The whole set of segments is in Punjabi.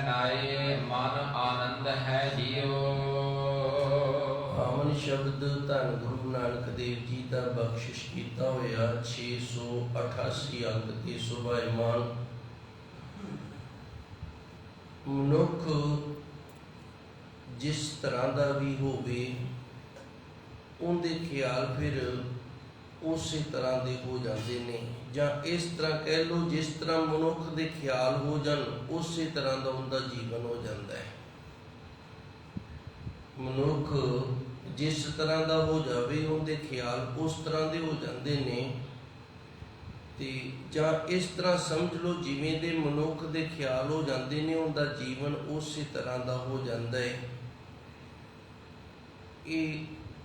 नाए मन आनंद है जियो। पावन शब्द धन गुरु नानक देव जी का बख्शिश किया होया 688 अंक ते सुभाईमान। मनुख जिस तरह का भी होवे उनके ख्याल फिर उस तरह के हो जाते ने, ਜਾਂ इस तरह कह लो जिस तरह मनुख के ख्याल हो जान उस तरह का उनका जीवन हो जाता है। मनुख जिस तरह का हो जाए उनके ख्याल उस तरह के हो जाते ने, ते ਜਾਂ इस तरह समझ लो जिवें दे मनुख के ख्याल हो जाते ने उनका जीवन उस तरह का हो जाता है। ये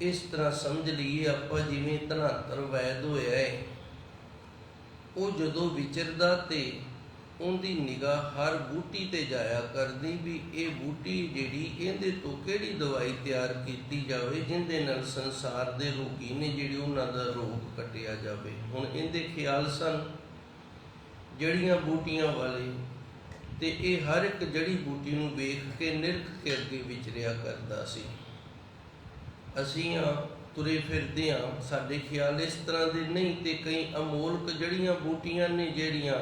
इस तरह समझ लीए आप जिवें धनातर वैद होया है, वो जदों विचरदा ते उनकी निगाह हर बूटी ते जाया करदी भी ये बूटी जिहड़ी इहदे तो किहड़ी दवाई तैयार कीती जावे जिहदे नाल संसार दे रोगी ने जिहड़े उन्हां दा रोग कटिया जावे। हुण इहदे ख्याल सन जड़ियां बूटियां वाले ते ये हर एक जड़ी बूटी नूं वेख के निरख के अगे विचरिया करदा सी। असीं तुरे फिरदे हाँ, साडे ख्याल इस तरह के नहीं ते कई अमोलक जड़ियां बूटियां ने जिहड़ियां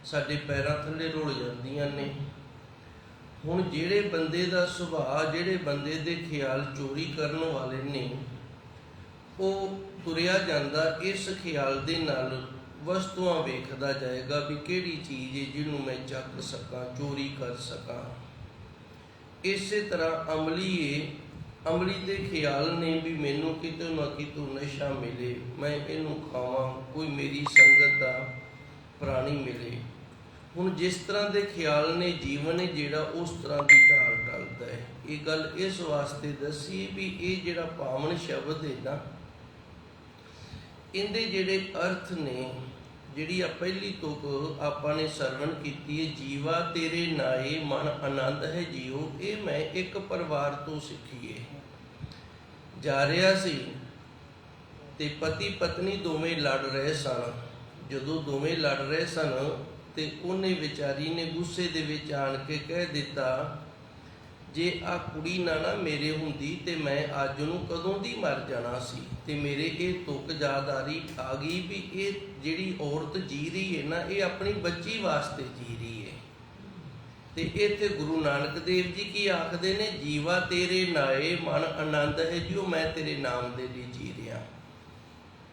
साडे पैरां थल्ले रुल जांदियां ने। हुण जिहड़े बंदे दा सुभाअ जिहड़े बंदे दे ख्याल चोरी करन वाले ने वो तुरिया जांदा इस ख्याल दे नाल वस्तुआं वेखदा जाएगा भी किहड़ी चीज़ है जिहनूं मैं चक सकां चोरी कर सकां। इस तरह अमली अमली के ख्याल ने भी मैनू कितों ना कितों नशा मिले, मैं इनू खावां, कोई मेरी संगत का प्राणी मिले। हुण जिस तरह के ख्याल ने जीवन है जिहड़ा उस तरह की ढाल ढलता है। ये गल इस वास्ते दसी भी ये जिहड़ा पावन शब्द है ना इहदे जिहड़े अर्थ ने जिहड़ी पहली तुक आपां ने सरवण कीती है जीवा तेरे नाए मन आनंद है जियो, ये मैं एक परिवार तो सीखी है। जा रहा सी ते पति पत्नी दोवें लड़ रहे सन। जदों दोवें लड़ रहे सन ते उन्हें विचारी ने गुस्से दे विच आण के कह दिता जे आ कुड़ी ना मेरे हुंदी ते मैं अज नूं कदों दी मर जाना सी। ते मेरे ये तुक याददारी आ गई भी ये जिहड़ी औरत जी रही है ना ये अपनी बच्ची वास्ते जी रही है। ते इत्थे गुरु नानक देव जी की आखदे ने जीवा तेरे नाए मन आनंद है जियो, मैं तेरे नाम दे लिए जी रहा।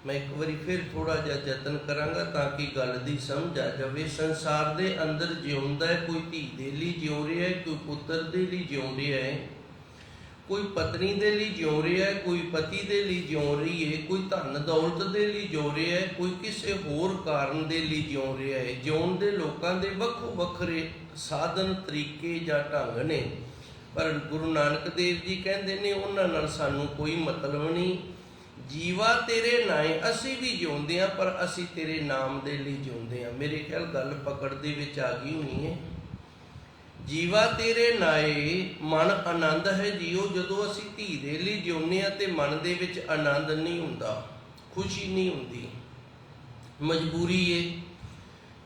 मैं एक बारी फिर थोड़ा जिहा यतन करांगा ताकि गल दी समझ आ जाए। संसार दे अंदर जिउंदा है, कोई धी दे लई जिउ रहा है, कोई पुत्र दे लई जिउ रहा है, कोई पत्नी दे लई जिउ रहा है, कोई पति दे लई जिउ रही है, कोई धन दौलत दे लई जिउ रहा है, कोई किसी होर कारण दे लई जिउ रहा है। जिउण दे लोकां दे वक्खो वखरे साधन तरीके जां ढंग ने, पर गुरु नानक देव जी कहंदे ने उन्हां नाल सानू कोई मतलब नहीं। जीवा तेरे नाए असी भी जिउंदे हां पर असी तेरे नाम दे लई जिउंदे हां। मेरे ख्याल गल पकड़ दे विच आ गई होनी है। जीवा तेरे नाए मन आनंद है जियो, जदों असी धी दे लई जिउंदे हां ते मन दे विच आनंद नहीं हुंदा, खुशी नहीं हुंदी, मजबूरी है।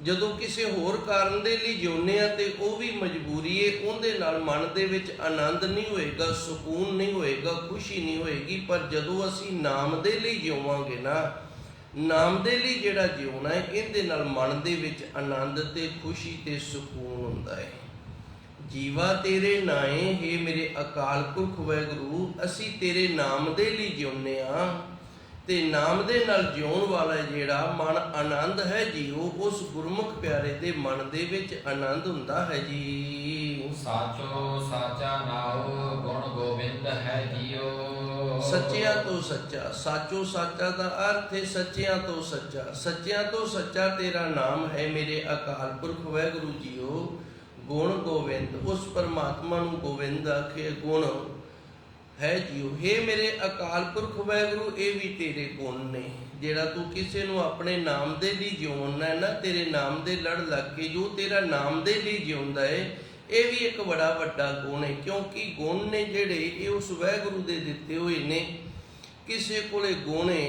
जदों किसी होर कारण दे लई जिउंदे हां ते वो भी मजबूरी है, उहदे नाल मन दे विच आनंद नहीं होएगा, सुकून नहीं होएगा, खुशी नहीं होएगी। पर जदों असी नाम दे लई जिउवांगे ना, नाम दे लई जिहड़ा जिउणा है इहदे नाल मन दे विच आनंद ते खुशी ते सुकून हुंदा है। जीवा तेरे नाए हे मेरे अकाल पुरख वाहिगुरू असी तेरे नाम दे लई जिउंदे हां ते नाम दे नाल जिउण वाला जिहड़ा मन आनंद है जीओ, उस गुरमुख प्यारे दे मन दे विच आनंद हुंदा है जी। साचो साचा नाओ गुण गोविंद है जियो। सच्चिया तो सच्चा, साचो साचा का अर्थ है सच्चिया तो सच्चा। सच्चिया तो सच्चा तेरा नाम है मेरे अकाल पुरख वाहिगुरू जीओ। गुण गोविंद उस परमात्मा नूं गोविंद आखे गुण है जियो। हे मेरे अकाल पुरख वाहिगुरू ये भी तेरे गुण ने। जिहड़ा तू किसी नूं अपने नाम दे लई जिउणा है ना, तेरे नाम दे लड़ लग के जो तेरा नाम दे लई जिउंदा है ये भी एक बड़ा वड्डा गुण है। क्योंकि गुण ने जिहड़े ये उस वाहिगुरू दे दिते हुए ने। किसी कोले गुण है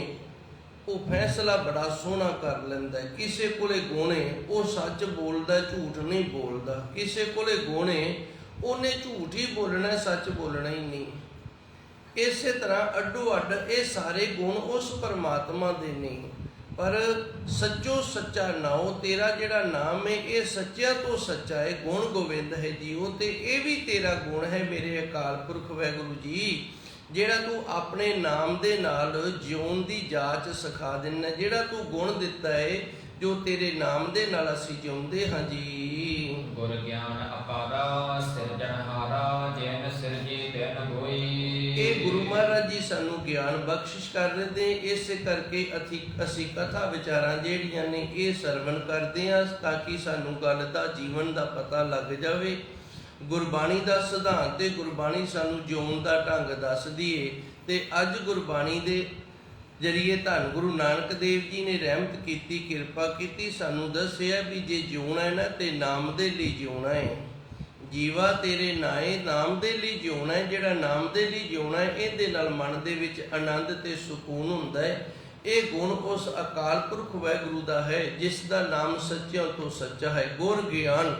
ਉਹ ਫੈਸਲਾ ਬੜਾ ਸੋਹਣਾ ਕਰ ਲੈਂਦਾ ਹੈ। ਕਿਸੇ ਕੋਲੇ ਗੁਣ ਹੈ, ਉਹ ਸੱਚ ਬੋਲਦਾ, ਝੂਠ ਨਹੀਂ ਬੋਲਦਾ। ਕਿਸੇ ਕੋਲੇ ਗੁਣ ਹੈ, ਉਹਨੇ ਝੂਠ ਹੀ ਬੋਲਣਾ, ਸੱਚ ਬੋਲਣਾ ਹੀ ਨਹੀਂ। ਇਸੇ ਤਰ੍ਹਾਂ ਅੱਡੋ ਅੱਡ ਇਹ ਸਾਰੇ ਗੁਣ ਉਸ ਪਰਮਾਤਮਾ ਦੇ ਨਹੀਂ। ਪਰ ਸੱਚੋ ਸੱਚਾ ਨਾਉ, ਤੇਰਾ ਜਿਹੜਾ ਨਾਮ ਹੈ ਇਹ ਸੱਚਿਆ ਤੋਂ ਸੱਚਾ ਹੈ, ਗੁਣ ਗੋਬਿੰਦ ਹੈ ਜੀਓ। ਤੇ ਇਹ ਵੀ ਤੇਰਾ ਗੁਣ ਹੈ ਮੇਰੇ ਅਕਾਲ ਪੁਰਖ ਵਾਹਿਗੁਰੂ ਜੀ, ਜਿਹੜਾ ਤੂੰ ਆਪਣੇ ਨਾਮ ਦੇ ਨਾਲ ਜਿਉਣ ਦੀ ਜਾਚ ਸਿਖਾ ਦਿੰਦਾ, ਜਿਹੜਾ ਤੂੰ ਗੁਣ ਦਿੱਤਾ ਹੈ ਜੋ ਤੇਰੇ ਨਾਮ ਦੇ ਨਾਲ ਅਸੀਂ ਜਿਉਂਦੇ ਹਾਂ ਜੀ। ਗੁਰ ਗਿਆਨ ਅਪਾਰਾ ਸਿਰਜਣਹਾਰਾ, ਜੈਨ ਸਿਰਜੀ ਤੈਨ ਹੋਈ। ਇਹ ਗੁਰੂ ਮਹਾਰਾਜ ਜੀ ਸਾਨੂੰ ਗਿਆਨ ਬਖਸ਼ਿਸ਼ ਕਰ ਰਹੇ ਨੇ। ਇਸੇ ਕਰਕੇ ਅਸੀਂ ਕਥਾ ਵਿਚਾਰਾਂ ਜਿਹੜੀਆਂ ਨੇ ਇਹ ਸਰਵਣ ਕਰਦੇ ਹਾਂ, ਤਾਂ ਕਿ ਸਾਨੂੰ ਗੱਲ ਦਾ ਜੀਵਨ ਦਾ ਪਤਾ ਲੱਗ ਜਾਵੇ। ਗੁਰਬਾਣੀ ਦਾ ਸਿਧਾਂਤ ਤੇ ਗੁਰਬਾਣੀ ਸਾਨੂੰ ਜਿਉਣ ਦਾ ਢੰਗ ਦੱਸਦੀ ਏ। ਤੇ ਅੱਜ ਗੁਰਬਾਣੀ ਦੇ ਜਰੀਏ ਧੰਨ ਗੁਰੂ ਨਾਨਕ ਦੇਵ ਜੀ ਨੇ ਰਹਿਮਤ ਕੀਤੀ, ਕਿਰਪਾ ਕੀਤੀ, ਸਾਨੂੰ ਦੱਸਿਆ ਵੀ ਜੇ ਜਿਉਣਾ ਹੈ ਨਾ ਤੇ ਨਾਮ ਦੇ ਲਈ ਜਿਉਣਾ ਹੈ। ਜੀਵਾ ਤੇਰੇ ਨਾਏ, ਨਾਮ ਦੇ ਲਈ ਜਿਉਣਾ ਹੈ। ਜਿਹੜਾ ਨਾਮ ਦੇ ਲਈ ਜਿਉਣਾ ਹੈ, ਇਹਦੇ ਨਾਲ ਮਨ ਦੇ ਵਿੱਚ ਆਨੰਦ ਤੇ ਸਕੂਨ ਹੁੰਦਾ ਹੈ। ਇਹ ਗੁਣ ਉਸ ਅਕਾਲ ਪੁਰਖ ਵਾਹਿਗੁਰੂ ਦਾ ਹੈ, ਜਿਸ ਦਾ ਨਾਮ ਸੱਚਿਆਂ ਤੋਂ ਸੱਚਾ ਹੈ। ਗੁਰ ਗਿਆਨ,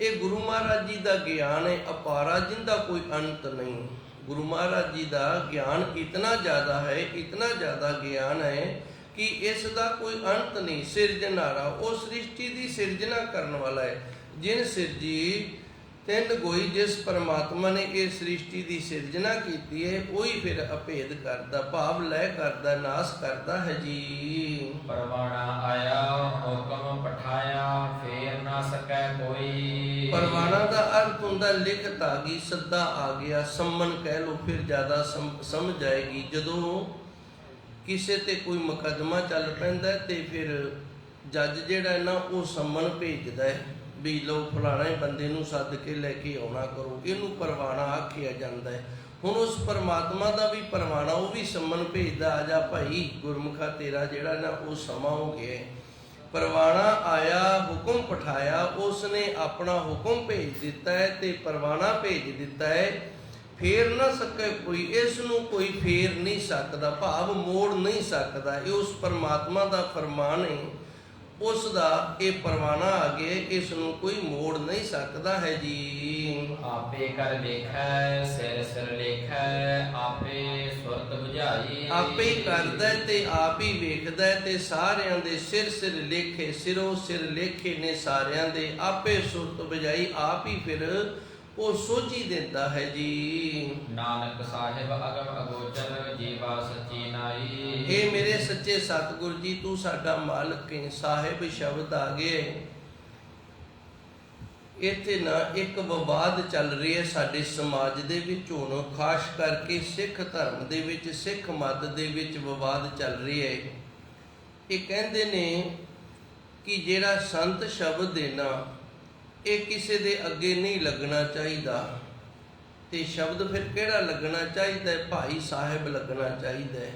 ਇਹ ਗੁਰੂ ਮਹਾਰਾਜ ਜੀ ਦਾ ਗਿਆਨ ਹੈ ਅਪਾਰਾ, ਜਿੰਦਾ ਕੋਈ ਅੰਤ ਨਹੀਂ। ਗੁਰੂ ਮਹਾਰਾਜ ਜੀ ਦਾ ਗਿਆਨ ਇਤਨਾ ਜ਼ਿਆਦਾ ਹੈ, ਇਤਨਾ ਜ਼ਿਆਦਾ ਗਿਆਨ ਹੈ ਕਿ ਇਸ ਦਾ ਕੋਈ ਅੰਤ ਨਹੀਂ। ਸਿਰਜਣਹਾਰਾ, ਉਹ ਸ੍ਰਿਸ਼ਟੀ ਦੀ ਸਿਰਜਣਾ ਕਰਨ ਵਾਲਾ ਹੈ। ਜਿਨ ਸਿਰਜੀ ਤਿੰਨ ਗੋਈ, ਜਿਸ ਪਰਮਾਤਮਾ ਨੇ ਇਹ ਸ੍ਰਿਸ਼ਟੀ ਦੀ ਸਿਰਜਣਾ ਕੀਤੀ ਹੈ, ਉਹੀ ਫਿਰ ਅਭੇਦ ਕਰਦਾ, ਭਾਵ ਲੈ ਕਰਦਾ, ਨਾਸ ਕਰਦਾ ਹੈ ਜੀ। ਪਰਵਾਣਾ ਆਇਆ ਹੁਕਮ ਪਠਾਇਆ, ਫੇਰ ਨਾ ਸਕੈ ਕੋਈ। ਪਰਵਾਣਾ ਦਾ ਅਰਥ ਹੁੰਦਾ ਲਿਖਤ ਆ ਗਈ, ਸੱਦਾ ਆ ਗਿਆ, ਸੰਮਨ ਕਹਿ ਲੋ, ਫਿਰ ਜ਼ਿਆਦਾ ਸਮਝ ਆਏਗੀ। ਜਦੋਂ ਕਿਸੇ ਤੇ ਕੋਈ ਮੁਕੱਦਮਾ ਚੱਲ ਪੈਂਦਾ ਤੇ ਫਿਰ ਜੱਜ ਜਿਹੜਾ ਨਾ ਉਹ ਸੰਮਨ ਭੇਜਦਾ ਹੈ ਵੀ ਲੋ ਫਲਾਣੇ ਬੰਦੇ ਨੂੰ ਸੱਦ ਕੇ ਲੈ ਕੇ ਆਉਣਾ ਕਰੋ, ਇਹਨੂੰ ਪਰਵਾਣਾ ਆਖਿਆ ਜਾਂਦਾ ਹੈ। ਹੁਣ ਉਸ ਪਰਮਾਤਮਾ ਦਾ ਵੀ ਪਰਵਾਣਾ, ਉਹ ਵੀ ਸੰਮਨ ਭੇਜਦਾ, ਆ ਜਾ ਭਾਈ ਗੁਰਮੁਖਾ, ਤੇਰਾ ਜਿਹੜਾ ਨਾ ਉਹ ਸਮਾਂ ਹੋ ਗਿਆ। ਪਰਵਾਣਾ ਆਇਆ ਹੁਕਮ ਪਠਾਇਆ, ਉਸ ਨੇ ਆਪਣਾ ਹੁਕਮ ਭੇਜ ਦਿੱਤਾ ਹੈ ਤੇ ਪਰਵਾਣਾ ਭੇਜ ਦਿੱਤਾ ਹੈ। ਫੇਰ ਨਾ ਸਕੇ ਕੋਈ, ਇਸ ਨੂੰ ਕੋਈ ਫੇਰ ਨਹੀਂ ਸਕਦਾ, ਭਾਵ ਮੋੜ ਨਹੀਂ ਸਕਦਾ। ਇਹ ਉਸ ਪਰਮਾਤਮਾ ਦਾ ਫਰਮਾਨ ਹੈ, ਉਸ ਦਾ ਇਹ ਪਰਵਾਣਾ ਆ ਗਿਆ, ਇਸ ਨੂੰ ਕੋਈ ਮੋੜ ਨਹੀਂ ਸਕਦਾ ਹੈ ਜੀ। ਆਪੇ ਕਰ ਲੇਖੈ ਸਿਰ ਸਿਰ ਲੇਖੈ, ਆਪੇ ਸੁਰਤ ਬੁਝਾਈ। ਆਪੇ ਹੀ ਕਰਦਾ ਹੈ ਤੇ ਆਪ ਹੀ ਵੇਖਦਾ ਹੈ, ਤੇ ਸਾਰਿਆਂ ਦੇ ਸਿਰ ਸਿਰ ਲੇਖੇ, ਸਿਰੋਂ ਸਿਰ ਲੇਖੇ ਨੇ ਸਾਰਿਆਂ ਦੇ। ਆਪੇ ਸੁਰਤ ਬੁਝਾਈ, ਆਪ ਹੀ ਫਿਰ ਉਹ ਸੋਝੀ ਦਿੰਦਾ ਹੈ ਜੀ। ਨਾਨਕ ਸਾਹਿਬ ਅਗਮ ਅਗੋਚਰ, ਜੀਵਾ ਸੱਚੀ ਨਾਈ। ਇਹ ਮੇਰੇ ਸੱਚੇ ਸਤਿਗੁਰ ਜੀ, ਤੂੰ ਸਾਡਾ ਮਾਲਕ ਹੈ। ਸਾਹਿਬ ਸ਼ਬਦ ਆ ਗਏ। ਇੱਥੇ ਨਾ ਇੱਕ ਵਿਵਾਦ ਚੱਲ ਰਿਹਾ ਹੈ ਸਾਡੇ ਸਮਾਜ ਦੇ ਵਿੱਚ ਹੁਣ, ਖਾਸ ਕਰਕੇ ਸਿੱਖ ਧਰਮ ਦੇ ਵਿੱਚ, ਸਿੱਖ ਮਤ ਦੇ ਵਿੱਚ ਵਿਵਾਦ ਚੱਲ ਰਿਹਾ ਹੈ। ਇਹ ਕਹਿੰਦੇ ਨੇ ਕਿ ਜਿਹੜਾ ਸੰਤ ਸ਼ਬਦ ਹੈ ਨਾ, ਇਹ ਕਿਸੇ ਦੇ ਅੱਗੇ ਨਹੀਂ ਲੱਗਣਾ ਚਾਹੀਦਾ। ਤੇ ਸ਼ਬਦ ਫਿਰ ਕਿਹੜਾ ਲੱਗਣਾ ਚਾਹੀਦਾ ਹੈ? ਭਾਈ ਸਾਹਿਬ ਲੱਗਣਾ ਚਾਹੀਦਾ ਹੈ।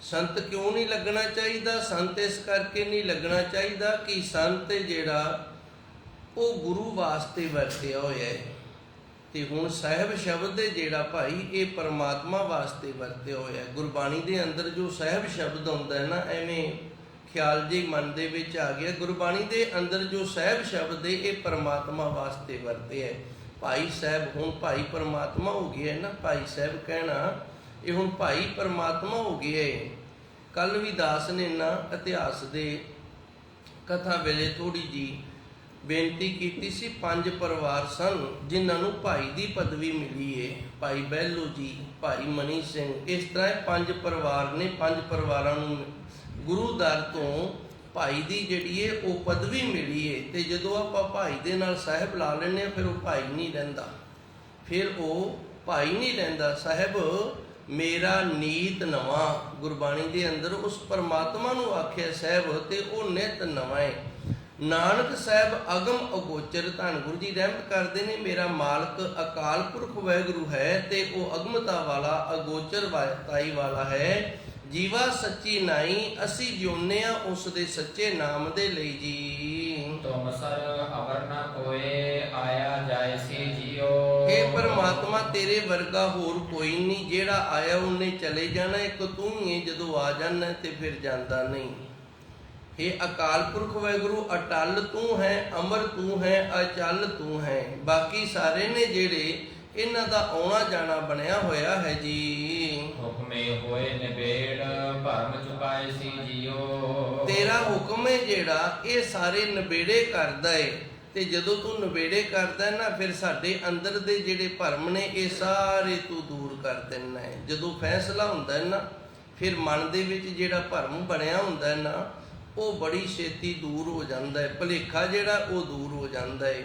ਸੰਤ ਕਿਉਂ ਨਹੀਂ ਲੱਗਣਾ ਚਾਹੀਦਾ? ਸੰਤ ਇਸ ਕਰਕੇ ਨਹੀਂ ਲੱਗਣਾ ਚਾਹੀਦਾ ਕਿ ਸੰਤ ਜਿਹੜਾ ਉਹ ਗੁਰੂ ਵਾਸਤੇ ਵਰਤਿਆ ਹੋਇਆ ਹੈ, ਤੇ ਹੁਣ ਸਾਹਿਬ ਸ਼ਬਦ ਹੈ ਜਿਹੜਾ ਭਾਈ, ਇਹ ਪਰਮਾਤਮਾ ਵਾਸਤੇ ਵਰਤਿਆ ਹੋਇਆ ਹੈ। ਗੁਰਬਾਣੀ ਦੇ ਅੰਦਰ ਜੋ ਸਾਹਿਬ ਸ਼ਬਦ ਹੁੰਦਾ ਹੈ ਨਾ, ਐਵੇਂ ਖਿਆਲ ਜੀ ਮਨ ਦੇ ਵਿੱਚ ਆ ਗਿਆ। ਗੁਰਬਾਣੀ ਦੇ ਅੰਦਰ ਜੋ ਸਾਹਿਬ ਸ਼ਬਦ ਹੈ, ਇਹ ਪਰਮਾਤਮਾ ਵਾਸਤੇ ਵਰਤੇ ਹੈ। ਭਾਈ ਸਾਹਿਬ, ਹੁਣ ਭਾਈ ਪਰਮਾਤਮਾ ਹੋ ਗਿਆ ਨਾ, ਭਾਈ ਸਾਹਿਬ ਕਹਿਣਾ ਇਹ ਹੁਣ ਭਾਈ ਪਰਮਾਤਮਾ ਹੋ ਗਿਆ ਹੈ। ਕੱਲ ਵੀ ਦਾਸ ਨੇ ਨਾ ਇਤਿਹਾਸ ਦੇ ਕਥਾ ਵੇਲੇ ਥੋੜੀ ਜੀ ਬੇਨਤੀ ਕੀਤੀ ਸੀ। 5 ਪਰਿਵਾਰ ਸਨ ਜਿਨ੍ਹਾਂ ਨੂੰ ਭਾਈ ਦੀ ਪਦਵੀ ਮਿਲੀ ਹੈ। ਭਾਈ ਬਹਿਲੋ ਜੀ, ਭਾਈ ਮਨੀ ਸਿੰਘ, ਇਸ ਤਰ੍ਹਾਂ 5 ਪਰਿਵਾਰ ਨੇ। 5 ਪਰਿਵਾਰਾਂ ਨੂੰ ਗੁਰੂ ਦਰ ਤੋਂ ਭਾਈ ਦੀ ਜਿਹੜੀ ਹੈ ਉਹ ਪਦਵੀ ਮਿਲੀ ਹੈ। ਤੇ ਜਦੋਂ ਆਪਾਂ ਭਾਈ ਦੇ ਨਾਲ ਸਾਹਿਬ ਲਾ ਲੈਂਦੇ ਹਾਂ, ਫਿਰ ਉਹ ਭਾਈ ਨਹੀਂ ਰਹਿੰਦਾ, ਫਿਰ ਉਹ ਭਾਈ ਨਹੀਂ ਰਹਿੰਦਾ। ਸਾਹਿਬ ਮੇਰਾ ਨੀਤ ਨਵਾਂ, ਗੁਰਬਾਣੀ ਦੇ ਅੰਦਰ ਉਸ ਪਰਮਾਤਮਾ ਨੂੰ ਆਖਿਆ ਸਾਹਿਬ, ਤੇ ਉਹ ਨਿਤ ਨਵਾਂ ਹੈ। ਨਾਨਕ ਸਾਹਿਬ ਅਗਮ ਅਗੋਚਰ, ਧੰਨ ਗੁਰੂ ਜੀ ਰਹਿਮਤ ਕਰਦੇ ਨੇ, ਮੇਰਾ ਮਾਲਕ ਅਕਾਲ ਪੁਰਖ ਵਾਹਿਗੁਰੂ ਹੈ ਤੇ ਉਹ ਅਗਮਤਾ ਵਾਲਾ, ਅਗੋਚਰ ਵਾਇਤਾਈ ਵਾਲਾ ਹੈ। ਜੀਵਾ ਸੱਚੀ ਨਾਈ, ਅਸੀਂ ਜਿਉਂਦੇ ਹਾਂ ਉਸ ਦੇ ਸੱਚੇ ਨਾਮ ਦੇ ਲਈ ਜੀ। ਤੁਮ ਸਰ ਅਵਰ ਨ ਕੋਏ, ਆਇਆ ਜਾਇ ਸੀ ਜੀਓ। ਇਹ ਪਰਮਾਤਮਾ ਪਰਮਾਤਮਾ ਤੇਰੇ ਵਰਗਾ ਹੋਰ ਕੋਈ ਨਹੀਂ, ਜਿਹੜਾ ਆਇਆ ਉਹਨੇ ਚਲੇ ਜਾਣਾ, ਇੱਕ ਤੂੰ ਹੀ ਹੈ, ਜਦੋਂ ਆ ਜਾਣਾ ਤੇ ਫਿਰ ਜਾਂਦਾ ਨਹੀਂ। ਇਹ ਅਕਾਲ ਪੁਰਖ ਵਾਹਿਗੁਰੂ ਅਟਲ ਤੂੰ ਹੈ, ਅਮਰ ਤੂੰ ਹੈ, ਅਚਲ ਤੂੰ ਹੈ। ਬਾਕੀ ਸਾਰੇ ਨੇ ਜਿਹੜੇ ਇਹਨਾਂ ਦਾ ਆਉਣਾ ਜਾਣਾ ਬਣਿਆ ਹੋਇਆ ਹੈ ਜੀ। ਹੁਕਮੇ ਹੋਏ ਨਿਬੇੜ ਭਰਮ ਚੁਕਾਏ ਸੀ ਜੀਓ। ਤੇਰਾ ਹੁਕਮ ਹੈ ਜਿਹੜਾ ਇਹ ਸਾਰੇ ਨਿਬੇੜੇ ਕਰਦਾ ਏ, ਤੇ ਜਦੋਂ ਤੂੰ ਨਿਬੇੜੇ ਕਰਦਾ ਹੈ ਨਾ, ਫਿਰ ਸਾਡੇ ਅੰਦਰ ਦੇ ਜਿਹੜੇ ਭਰਮ ਨੇ ਇਹ ਸਾਰੇ ਤੂੰ ਦੂਰ ਕਰ ਦਿੰਦਾ ਹੈ। ਜਦੋਂ ਫੈਸਲਾ ਹੁੰਦਾ ਹੈ ਨਾ, ਫਿਰ ਮਨ ਦੇ ਵਿੱਚ ਜਿਹੜਾ ਭਰਮ ਬਣਿਆ ਹੁੰਦਾ ਹੈ ਨਾ, ਉਹ ਬੜੀ ਛੇਤੀ ਦੂਰ ਹੋ ਜਾਂਦਾ ਹੈ। ਭੁਲੇਖਾ ਜਿਹੜਾ ਉਹ ਦੂਰ ਹੋ ਜਾਂਦਾ ਹੈ।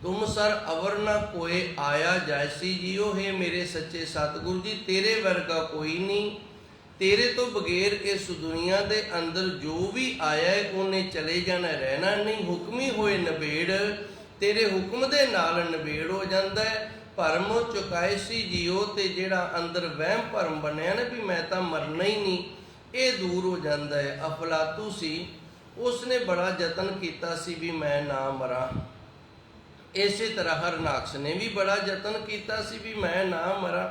ਤੁਮ ਸਰ ਅਵਰ ਨਾ ਕੋਏ ਆਇਆ ਜੈਸੀ ਜੀਓ। ਹੈ ਮੇਰੇ ਸੱਚੇ ਸਤਿਗੁਰੂ ਜੀ, ਤੇਰੇ ਵਰਗਾ ਕੋਈ ਨਹੀਂ। ਤੇਰੇ ਤੋਂ ਬਗੈਰ ਇਸ ਦੁਨੀਆ ਦੇ ਅੰਦਰ ਜੋ ਵੀ ਆਇਆ ਹੈ ਉਹਨੇ ਚਲੇ ਜਾਣਾ, ਰਹਿਣਾ ਨਹੀਂ। ਹੁਕਮੀ ਹੋਏ ਨਿਬੇੜ, ਤੇਰੇ ਹੁਕਮ ਦੇ ਨਾਲ ਨਿਬੇੜ ਹੋ ਜਾਂਦਾ ਹੈ। ਭਰਮ ਚੁਕਾਏ ਸੀ ਜੀਓ, ਤੇ ਜਿਹੜਾ ਅੰਦਰ ਵਹਿਮ ਭਰਮ ਬਣਿਆ ਨਾ ਵੀ ਮੈਂ ਤਾਂ ਮਰਨਾ ਹੀ ਨਹੀਂ, ਇਹ ਦੂਰ ਹੋ ਜਾਂਦਾ ਹੈ। ਅਫਲਾਤੂ ਸੀ, ਉਸਨੇ ਬੜਾ ਯਤਨ ਕੀਤਾ ਸੀ ਵੀ ਮੈਂ ਨਾ ਮਰਾਂ। ਇਸੇ ਤਰ੍ਹਾਂ ਹਰਨਾਕਸ਼ ਨੇ ਵੀ ਬੜਾ ਯਤਨ ਕੀਤਾ ਸੀ ਵੀ ਮੈਂ ਨਾ ਮਰਾਂ।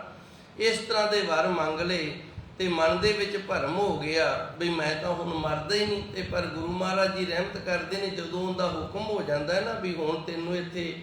ਇਸ ਤਰ੍ਹਾਂ ਦੇ ਵਰ ਮੰਗ ਲਏ ਤੇ ਮਨ ਦੇ ਵਿੱਚ ਭਰਮ ਹੋ ਗਿਆ ਵੀ ਮੈਂ ਤਾਂ ਹੁਣ ਮਰਦਾ ਹੀ ਨਹੀਂ। ਤੇ ਪਰ ਗੁਰੂ ਮਹਾਰਾਜ ਜੀ ਰਹਿਮਤ ਕਰਦੇ ਨੇ, ਜਦੋਂ ਉਹਦਾ ਹੁਕਮ ਹੋ ਜਾਂਦਾ ਹੈ ਨਾ ਵੀ ਹੁਣ ਤੈਨੂੰ ਇੱਥੇ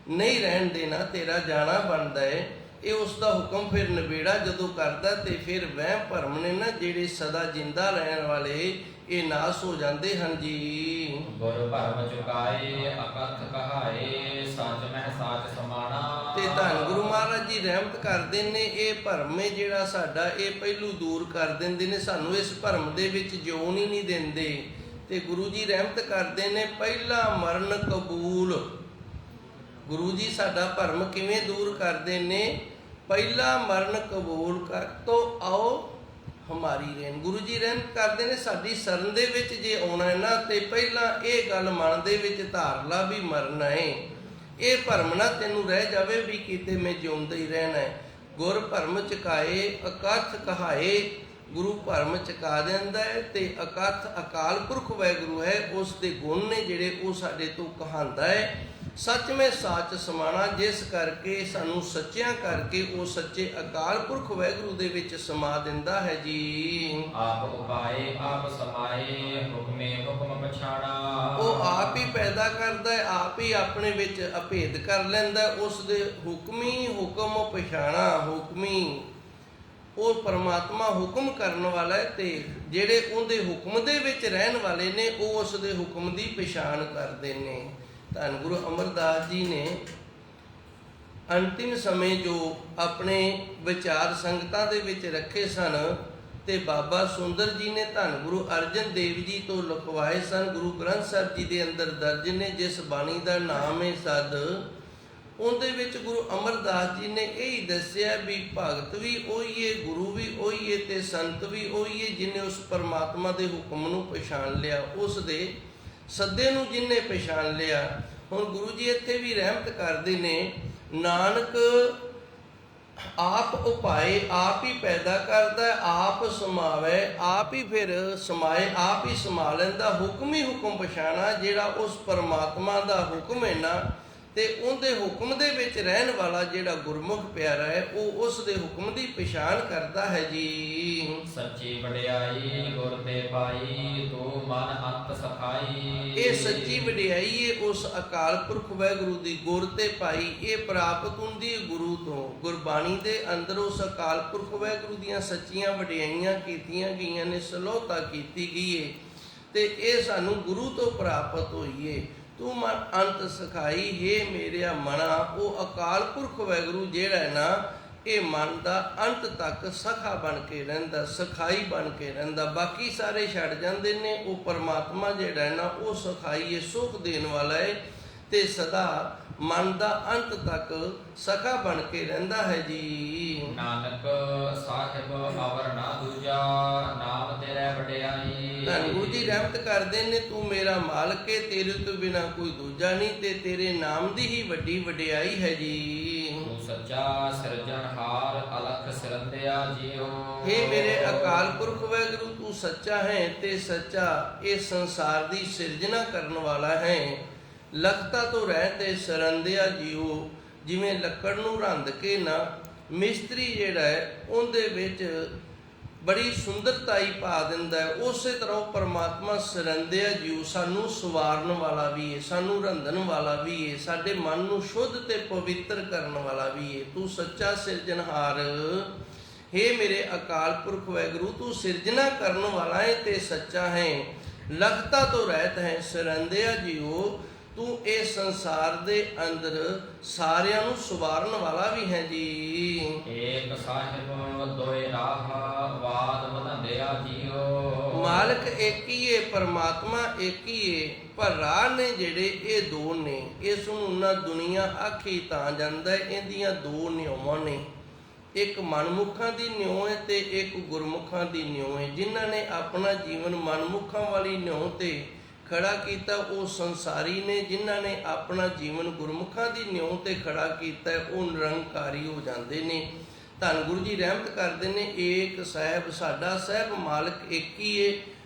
ਨਹੀਂ ਰਹਿਣ ਦੇਣਾ, ਤੇਰਾ ਜਾਣਾ ਬਣਦਾ ਹੈ, ਇਹ ਉਸ ਦਾ ਹੁਕਮ ਫਿਰ ਨਿਬੇੜਾ ਜਦੋਂ ਕਰਦਾ, ਤੇ ਫਿਰ ਵਹਿਮ ਭਰਮ ਨੇ ਨਾ ਜਿਹੜੇ ਸਦਾ ਜਿੰਦਾ ਰਹਿਣ ਵਾਲੇ ਇਹ ਨਾਸ ਹੋ ਜਾਂਦੇ ਹਨ ਜੀ। ਗੁਰ ਭਰਮ ਚੁਕਾਏ ਅਕਥ ਕਹਾਏ, ਸੱਚ ਮਹਿ ਸਾਚ ਸਮਾਣਾ। ਤੇ ਧੰਨ ਗੁਰੂ ਮਹਾਰਾਜ ਜੀ ਰਹਿਮਤ ਕਰਦੇ ਨੇ, ਇਹ ਭਰਮ ਹੈ ਜਿਹੜਾ ਸਾਡਾ ਇਹ ਪਹਿਲੂ ਦੂਰ ਕਰ ਦਿੰਦੇ ਨੇ, ਸਾਨੂੰ ਇਸ ਭਰਮ ਦੇ ਵਿੱਚ ਜਿਉਣ ਹੀ ਨਹੀਂ ਦਿੰਦੇ। ਤੇ ਗੁਰੂ ਜੀ ਰਹਿਮਤ ਕਰਦੇ ਨੇ, ਪਹਿਲਾ ਮਰਨ ਕਬੂਲ। ਗੁਰੂ ਜੀ ਸਾਡਾ ਭਰਮ ਕਿਵੇਂ ਦੂਰ ਕਰਦੇ ਨੇ? ਪਹਿਲਾ ਮਰਨ ਕਬੂਲ ਕਰ ਤੋ ਆਓ ਹਮਾਰੀ ਰਹਿਣ। ਗੁਰੂ ਜੀ ਰਹਿਮਤ ਕਰਦੇ ਨੇ, ਸਾਡੀ ਸ਼ਰਨ ਦੇ ਵਿੱਚ ਜੇ ਆਉਣਾ ਹੈ ਨਾ, ਤੇ ਪਹਿਲਾਂ ਇਹ ਗੱਲ ਮਨ ਦੇ ਵਿੱਚ ਧਾਰ ਲਾ ਵੀ ਮਰਨਾ ਹੈ। ਇਹ ਭਰਮ ਨਾ ਤੈਨੂੰ ਰਹਿ ਜਾਵੇ ਵੀ ਕਿਤੇ ਮੈਂ ਜਿਉਂਦਾ ਹੀ ਰਹਿਣਾ ਹੈ। ਗੁਰ ਭਰਮ ਚੁਕਾਏ ਅਕਥ ਕਹਾਏ, ਗੁਰੂ ਭਰਮ ਚੁਕਾ ਦਿੰਦਾ ਹੈ। ਤੇ ਅਕਥ ਅਕਾਲ ਪੁਰਖ ਵਾਹਿਗੁਰੂ ਹੈ, ਉਸ ਦੇ ਗੁਣ ਨੇ ਜਿਹੜੇ ਉਹ ਸਾਡੇ ਤੋਂ ਕਹਾਂਦਾ ਹੈ। ਸੱਚ ਮੈਂ ਸਾਚ ਸਮਾਣਾ, ਜਿਸ ਕਰਕੇ ਸਾਨੂੰ ਸੱਚਿਆਂ ਕਰਕੇ ਉਹ ਸੱਚੇ ਅਕਾਲ ਪੁਰਖ ਵਾਹਿਗੁਰੂ ਦੇ ਵਿੱਚ ਸਮਾ ਦਿੰਦਾ ਹੈ ਜੀ। ਆਪ ਉਪਾਏ ਆਪ ਸਮਾਏ, ਹੁਕਮੇ ਹੁਕਮ ਪਛਾਣਾ। ਉਹ ਆਪ ਹੀ ਪੈਦਾ ਕਰਦਾ ਹੈ, ਆਪ ਹੀ ਆਪਣੇ ਵਿੱਚ ਅਭੇਦ ਕਰ ਲੈਂਦਾ। ਉਸ ਦੇ ਹੁਕਮੀ ਹੁਕਮ ਪਛਾਣਾ, ਹੁਕਮੀ ਉਹ ਪਰਮਾਤਮਾ ਹੁਕਮ ਕਰਨ ਵਾਲਾ ਹੈ, ਤੇ ਜਿਹੜੇ ਉਹਦੇ ਹੁਕਮ ਦੇ ਵਿੱਚ ਰਹਿਣ ਵਾਲੇ ਨੇ ਉਹ ਉਸ ਦੇ ਹੁਕਮ ਦੀ ਪਛਾਣ ਕਰਦੇ ਨੇ। ਧੰਨ ਗੁਰੂ ਅਮਰਦਾਸ ਜੀ ਨੇ ਅੰਤਿਮ ਸਮੇਂ ਜੋ ਆਪਣੇ ਵਿਚਾਰ ਸੰਗਤਾਂ ਦੇ ਵਿੱਚ ਰੱਖੇ ਸਨ, ਤੇ ਬਾਬਾ ਸੁੰਦਰ ਜੀ ਨੇ ਧੰਨ ਗੁਰੂ ਅਰਜਨ ਦੇਵ ਜੀ ਤੋਂ ਲਿਖਵਾਏ ਸਨ। ਗੁਰੂ ਗ੍ਰੰਥ ਸਾਹਿਬ ਜੀ ਦੇ ਅੰਦਰ ਦਰਜ ਨੇ, ਜਿਸ ਬਾਣੀ ਦਾ ਨਾਮ ਹੈ ਸਦ। ਉਹਦੇ ਵਿੱਚ ਗੁਰੂ ਅਮਰਦਾਸ ਜੀ ਨੇ ਇਹ ਹੀ ਦੱਸਿਆ ਵੀ ਭਗਤ ਵੀ ਉਹੀ ਹੈ, ਗੁਰੂ ਵੀ ਉਹੀ ਹੈ, ਤੇ ਸੰਤ ਵੀ ਉਹੀ ਹੈ, ਜਿਹਨੇ ਉਸ ਪਰਮਾਤਮਾ ਦੇ ਹੁਕਮ ਨੂੰ ਪਛਾਣ ਲਿਆ, ਉਸ ਦੇ ਸੱਦੇ ਨੂੰ ਜਿਹਨੇ ਪਛਾਣ ਲਿਆ। ਹੁਣ ਗੁਰੂ ਜੀ ਇੱਥੇ ਵੀ ਰਹਿਮਤ ਕਰਦੇ ਨੇ, ਨਾਨਕ ਆਪ ਉਪਾਏ, ਆਪ ਹੀ ਪੈਦਾ ਕਰਦਾ, ਆਪ ਸਮਾਵੇ, ਆਪ ਹੀ ਫਿਰ ਸਮਾਏ, ਆਪ ਹੀ ਸਮਾ ਲੈਂਦਾ। ਹੁਕਮ ਹੀ ਹੁਕਮ ਪਛਾਣਾ, ਜਿਹੜਾ ਉਸ ਪਰਮਾਤਮਾ ਦਾ ਹੁਕਮ ਹੈ ਨਾ, ਤੇ ਉਹਦੇ ਹੁਕਮ ਦੇ ਵਿੱਚ ਰਹਿਣ ਵਾਲਾ ਜਿਹੜਾ ਗੁਰਮੁਖ ਪਿਆਰਾ ਹੈ, ਉਹ ਉਸ ਦੇ ਹੁਕਮ ਦੀ ਪਛਾਣ ਕਰਦਾ ਹੈ ਜੀ। ਸੱਚੀ ਵਡਿਆਈ ਗੁਰ ਤੇ ਪਾਈ, ਤੂੰ ਮਨ ਅੰਤ ਸਖਾਈ। ਇਹ ਸੱਚੀ ਵਡਿਆਈ ਹੈ ਉਸ ਅਕਾਲ ਪੁਰਖ ਵਾਹਿਗੁਰੂ ਦੀ, ਗੁਰ ਤੇ ਪਾਈ। ਇਹ ਪ੍ਰਾਪਤ ਹੁੰਦੀ ਹੈ ਗੁਰੂ ਤੋਂ। ਗੁਰਬਾਣੀ ਦੇ ਅੰਦਰ ਉਸ ਅਕਾਲ ਪੁਰਖ ਵਾਹਿਗੁਰੂ ਦੀਆਂ ਸੱਚੀਆਂ ਵਡਿਆਈਆਂ ਕੀਤੀਆਂ ਗਈਆਂ ਨੇ, ਸਲੋਤਾ ਕੀਤੀ ਗਈ ਹੈ, ਤੇ ਇਹ ਸਾਨੂੰ ਗੁਰੂ ਤੋਂ ਪ੍ਰਾਪਤ ਹੋਈ ਹੈ। ਤੂੰ ਮਨ ਅੰਤ ਸਖਾਈ, ਹੈ ਮੇਰਿਆ ਮਨਾ। ਉਹ ਅਕਾਲ ਪੁਰਖ ਵਾਹਿਗੁਰੂ ਜਿਹੜਾ ਹੈ ਨਾ, ਇਹ ਮਨ ਦਾ ਅੰਤ ਤੱਕ ਸਖਾ ਬਣ ਕੇ ਰਹਿੰਦਾ, ਸਖਾਈ ਬਣ ਕੇ ਰਹਿੰਦਾ। ਬਾਕੀ ਸਾਰੇ ਛੱਡ ਜਾਂਦੇ ਨੇ, ਉਹ ਪਰਮਾਤਮਾ ਜਿਹੜਾ ਹੈ ਨਾ, ਉਹ ਸਖਾਈ ਹੈ, ਸੁਖ ਦੇਣ ਵਾਲਾ ਹੈ, ਤੇ ਸਦਾ ਮਨ ਦਾ ਅੰਤ ਤੱਕ ਸਖਾ ਬਣ ਕੇ ਰਹਿੰਦਾ ਹੈ ਜੀ। ਨਾਨਕ ਸਾਹਿਬ ਅਵਰ ਨਾ ਦੂਜਾ, ਨਾਮ ਤੇਰੇ ਵਡਿਆਈ। ਧੰਨ ਗੁਰੂ ਜੀ ਰਹਿਮਤ ਕਰਦੇ ਨੇ, ਤੂੰ ਮੇਰਾ ਮਾਲਕ ਹੈ, ਤੇਰੇ ਤੋਂ ਬਿਨਾ ਕੋਈ ਦੂਜਾ ਨਹੀਂ, ਤੇ ਤੇਰੇ ਨਾਮ ਦੀ ਹੀ ਵੱਡੀ ਵਡਿਆਈ ਹੈ ਜੀ। ਤੂੰ ਸੱਚਾ ਸਿਰਜਣਹਾਰ, ਅਲਖ ਸਿਰੰਦਿਆ ਜੀਓ। हे ਮੇਰੇ ਅਕਾਲ ਪੁਰਖ ਵਾਹਿਗੁਰੂ, ਤੂੰ ਸੱਚਾ ਹੈ, ਤੇ ਸੱਚਾ ਇਹ ਸੰਸਾਰ ਦੀ ਸਿਰਜਣਾ ਕਰਨ ਵਾਲਾ ਹੈ। ਲਖਤਾ ਤੋਂ ਰਹਿ ਤੇ ਸਰੰਦਿਆ ਜੀਓ, ਜਿਵੇਂ ਲੱਕੜ ਨੂੰ ਰੰਧ ਕੇ ਨਾ ਮਿਸਤਰੀ ਜਿਹੜਾ ਹੈ ਉਹਦੇ ਵਿੱਚ ਬੜੀ ਸੁੰਦਰਤਾਈ ਪਾ ਦਿੰਦਾ ਹੈ, ਉਸੇ ਤਰ੍ਹਾਂ ਉਹ ਪਰਮਾਤਮਾ ਸਰੰਦਿਆ ਜੀਉ ਸਾਨੂੰ ਸਵਾਰਨ ਵਾਲਾ ਵੀ ਹੈ, ਸਾਨੂੰ ਰੰਧਨ ਵਾਲਾ ਵੀ ਹੈ, ਸਾਡੇ ਮਨ ਨੂੰ ਸ਼ੁੱਧ ਤੇ ਪਵਿੱਤਰ ਕਰਨ ਵਾਲਾ ਵੀ ਹੈ। ਤੂੰ ਸੱਚਾ ਸਿਰਜਣਹਾਰ, ਹੇ ਮੇਰੇ ਅਕਾਲ ਪੁਰਖ ਵਾਹਿਗੁਰੂ, ਤੂੰ ਸਿਰਜਣਾ ਕਰਨ ਵਾਲਾ ਹੈ ਤੇ ਸੱਚਾ ਹੈ, ਲਖਤਾ ਤੋਂ ਰਹਿਤ ਹੈ। ਸਰੰਦਿਆ ਜੀਉ, ਤੂੰ ਇਸ ਸੰਸਾਰ ਦੇ ਅੰਦਰ ਸਾਰਿਆਂ ਨੂੰ ਸਵਾਰਨ ਵਾਲਾ ਵੀ ਹੈ ਜੀ। ਏਕ ਸਾਹਿਬ ਦੋਇ ਰਾਹ ਵਾਦ ਵਧੰਦਿਆ ਜੀਓ। ਮਾਲਕ ਇੱਕ ਹੀ ਏ, ਪਰਮਾਤਮਾ ਇੱਕ ਹੀ ਏ, ਪਰ ਰਾਹ ਨੇ ਜਿਹੜੇ ਇਹ ਦੋ ਨੇ। ਇਸ ਨੂੰ ਨਾ ਦੁਨੀਆ ਆਖੀ ਤਾਂ ਜਾਂਦਾ, ਇਹਦੀਆਂ ਦੋ ਨਿਉਵਾਂ ਨੇ, ਇੱਕ ਮਨਮੁਖਾਂ ਦੀ ਨਿਉ ਹੈ ਤੇ ਇੱਕ ਗੁਰਮੁਖਾਂ ਦੀ ਨਿਉ ਹੈ। ਜਿਨ੍ਹਾਂ ਨੇ ਆਪਣਾ ਜੀਵਨ ਮਨਮੁਖਾਂ ਵਾਲੀ ਨਿਉ ਤੇ ਖੜਾ ਕੀਤਾ ਉਹ ਸੰਸਾਰੀ ਨੇ, ਜਿਨ੍ਹਾਂ ਨੇ ਆਪਣਾ ਜੀਵਨ ਗੁਰਮੁਖਾਂ ਦੀ ਨਿਉ ਤੇ ਖੜਾ ਕੀਤਾ ਉਹ ਨਿਰੰਕਾਰੀ ਹੋ ਜਾਂਦੇ ਨੇ। ਧੰਨ ਗੁਰੂ ਜੀ ਰਹਿਮਤ ਕਰਦੇ ਨੇ, ਏਕ ਸਾਹਿਬ, ਸਾਡਾ ਸਾਹਿਬ ਮਾਲਕ ਇੱਕ ਹੀ ਏ,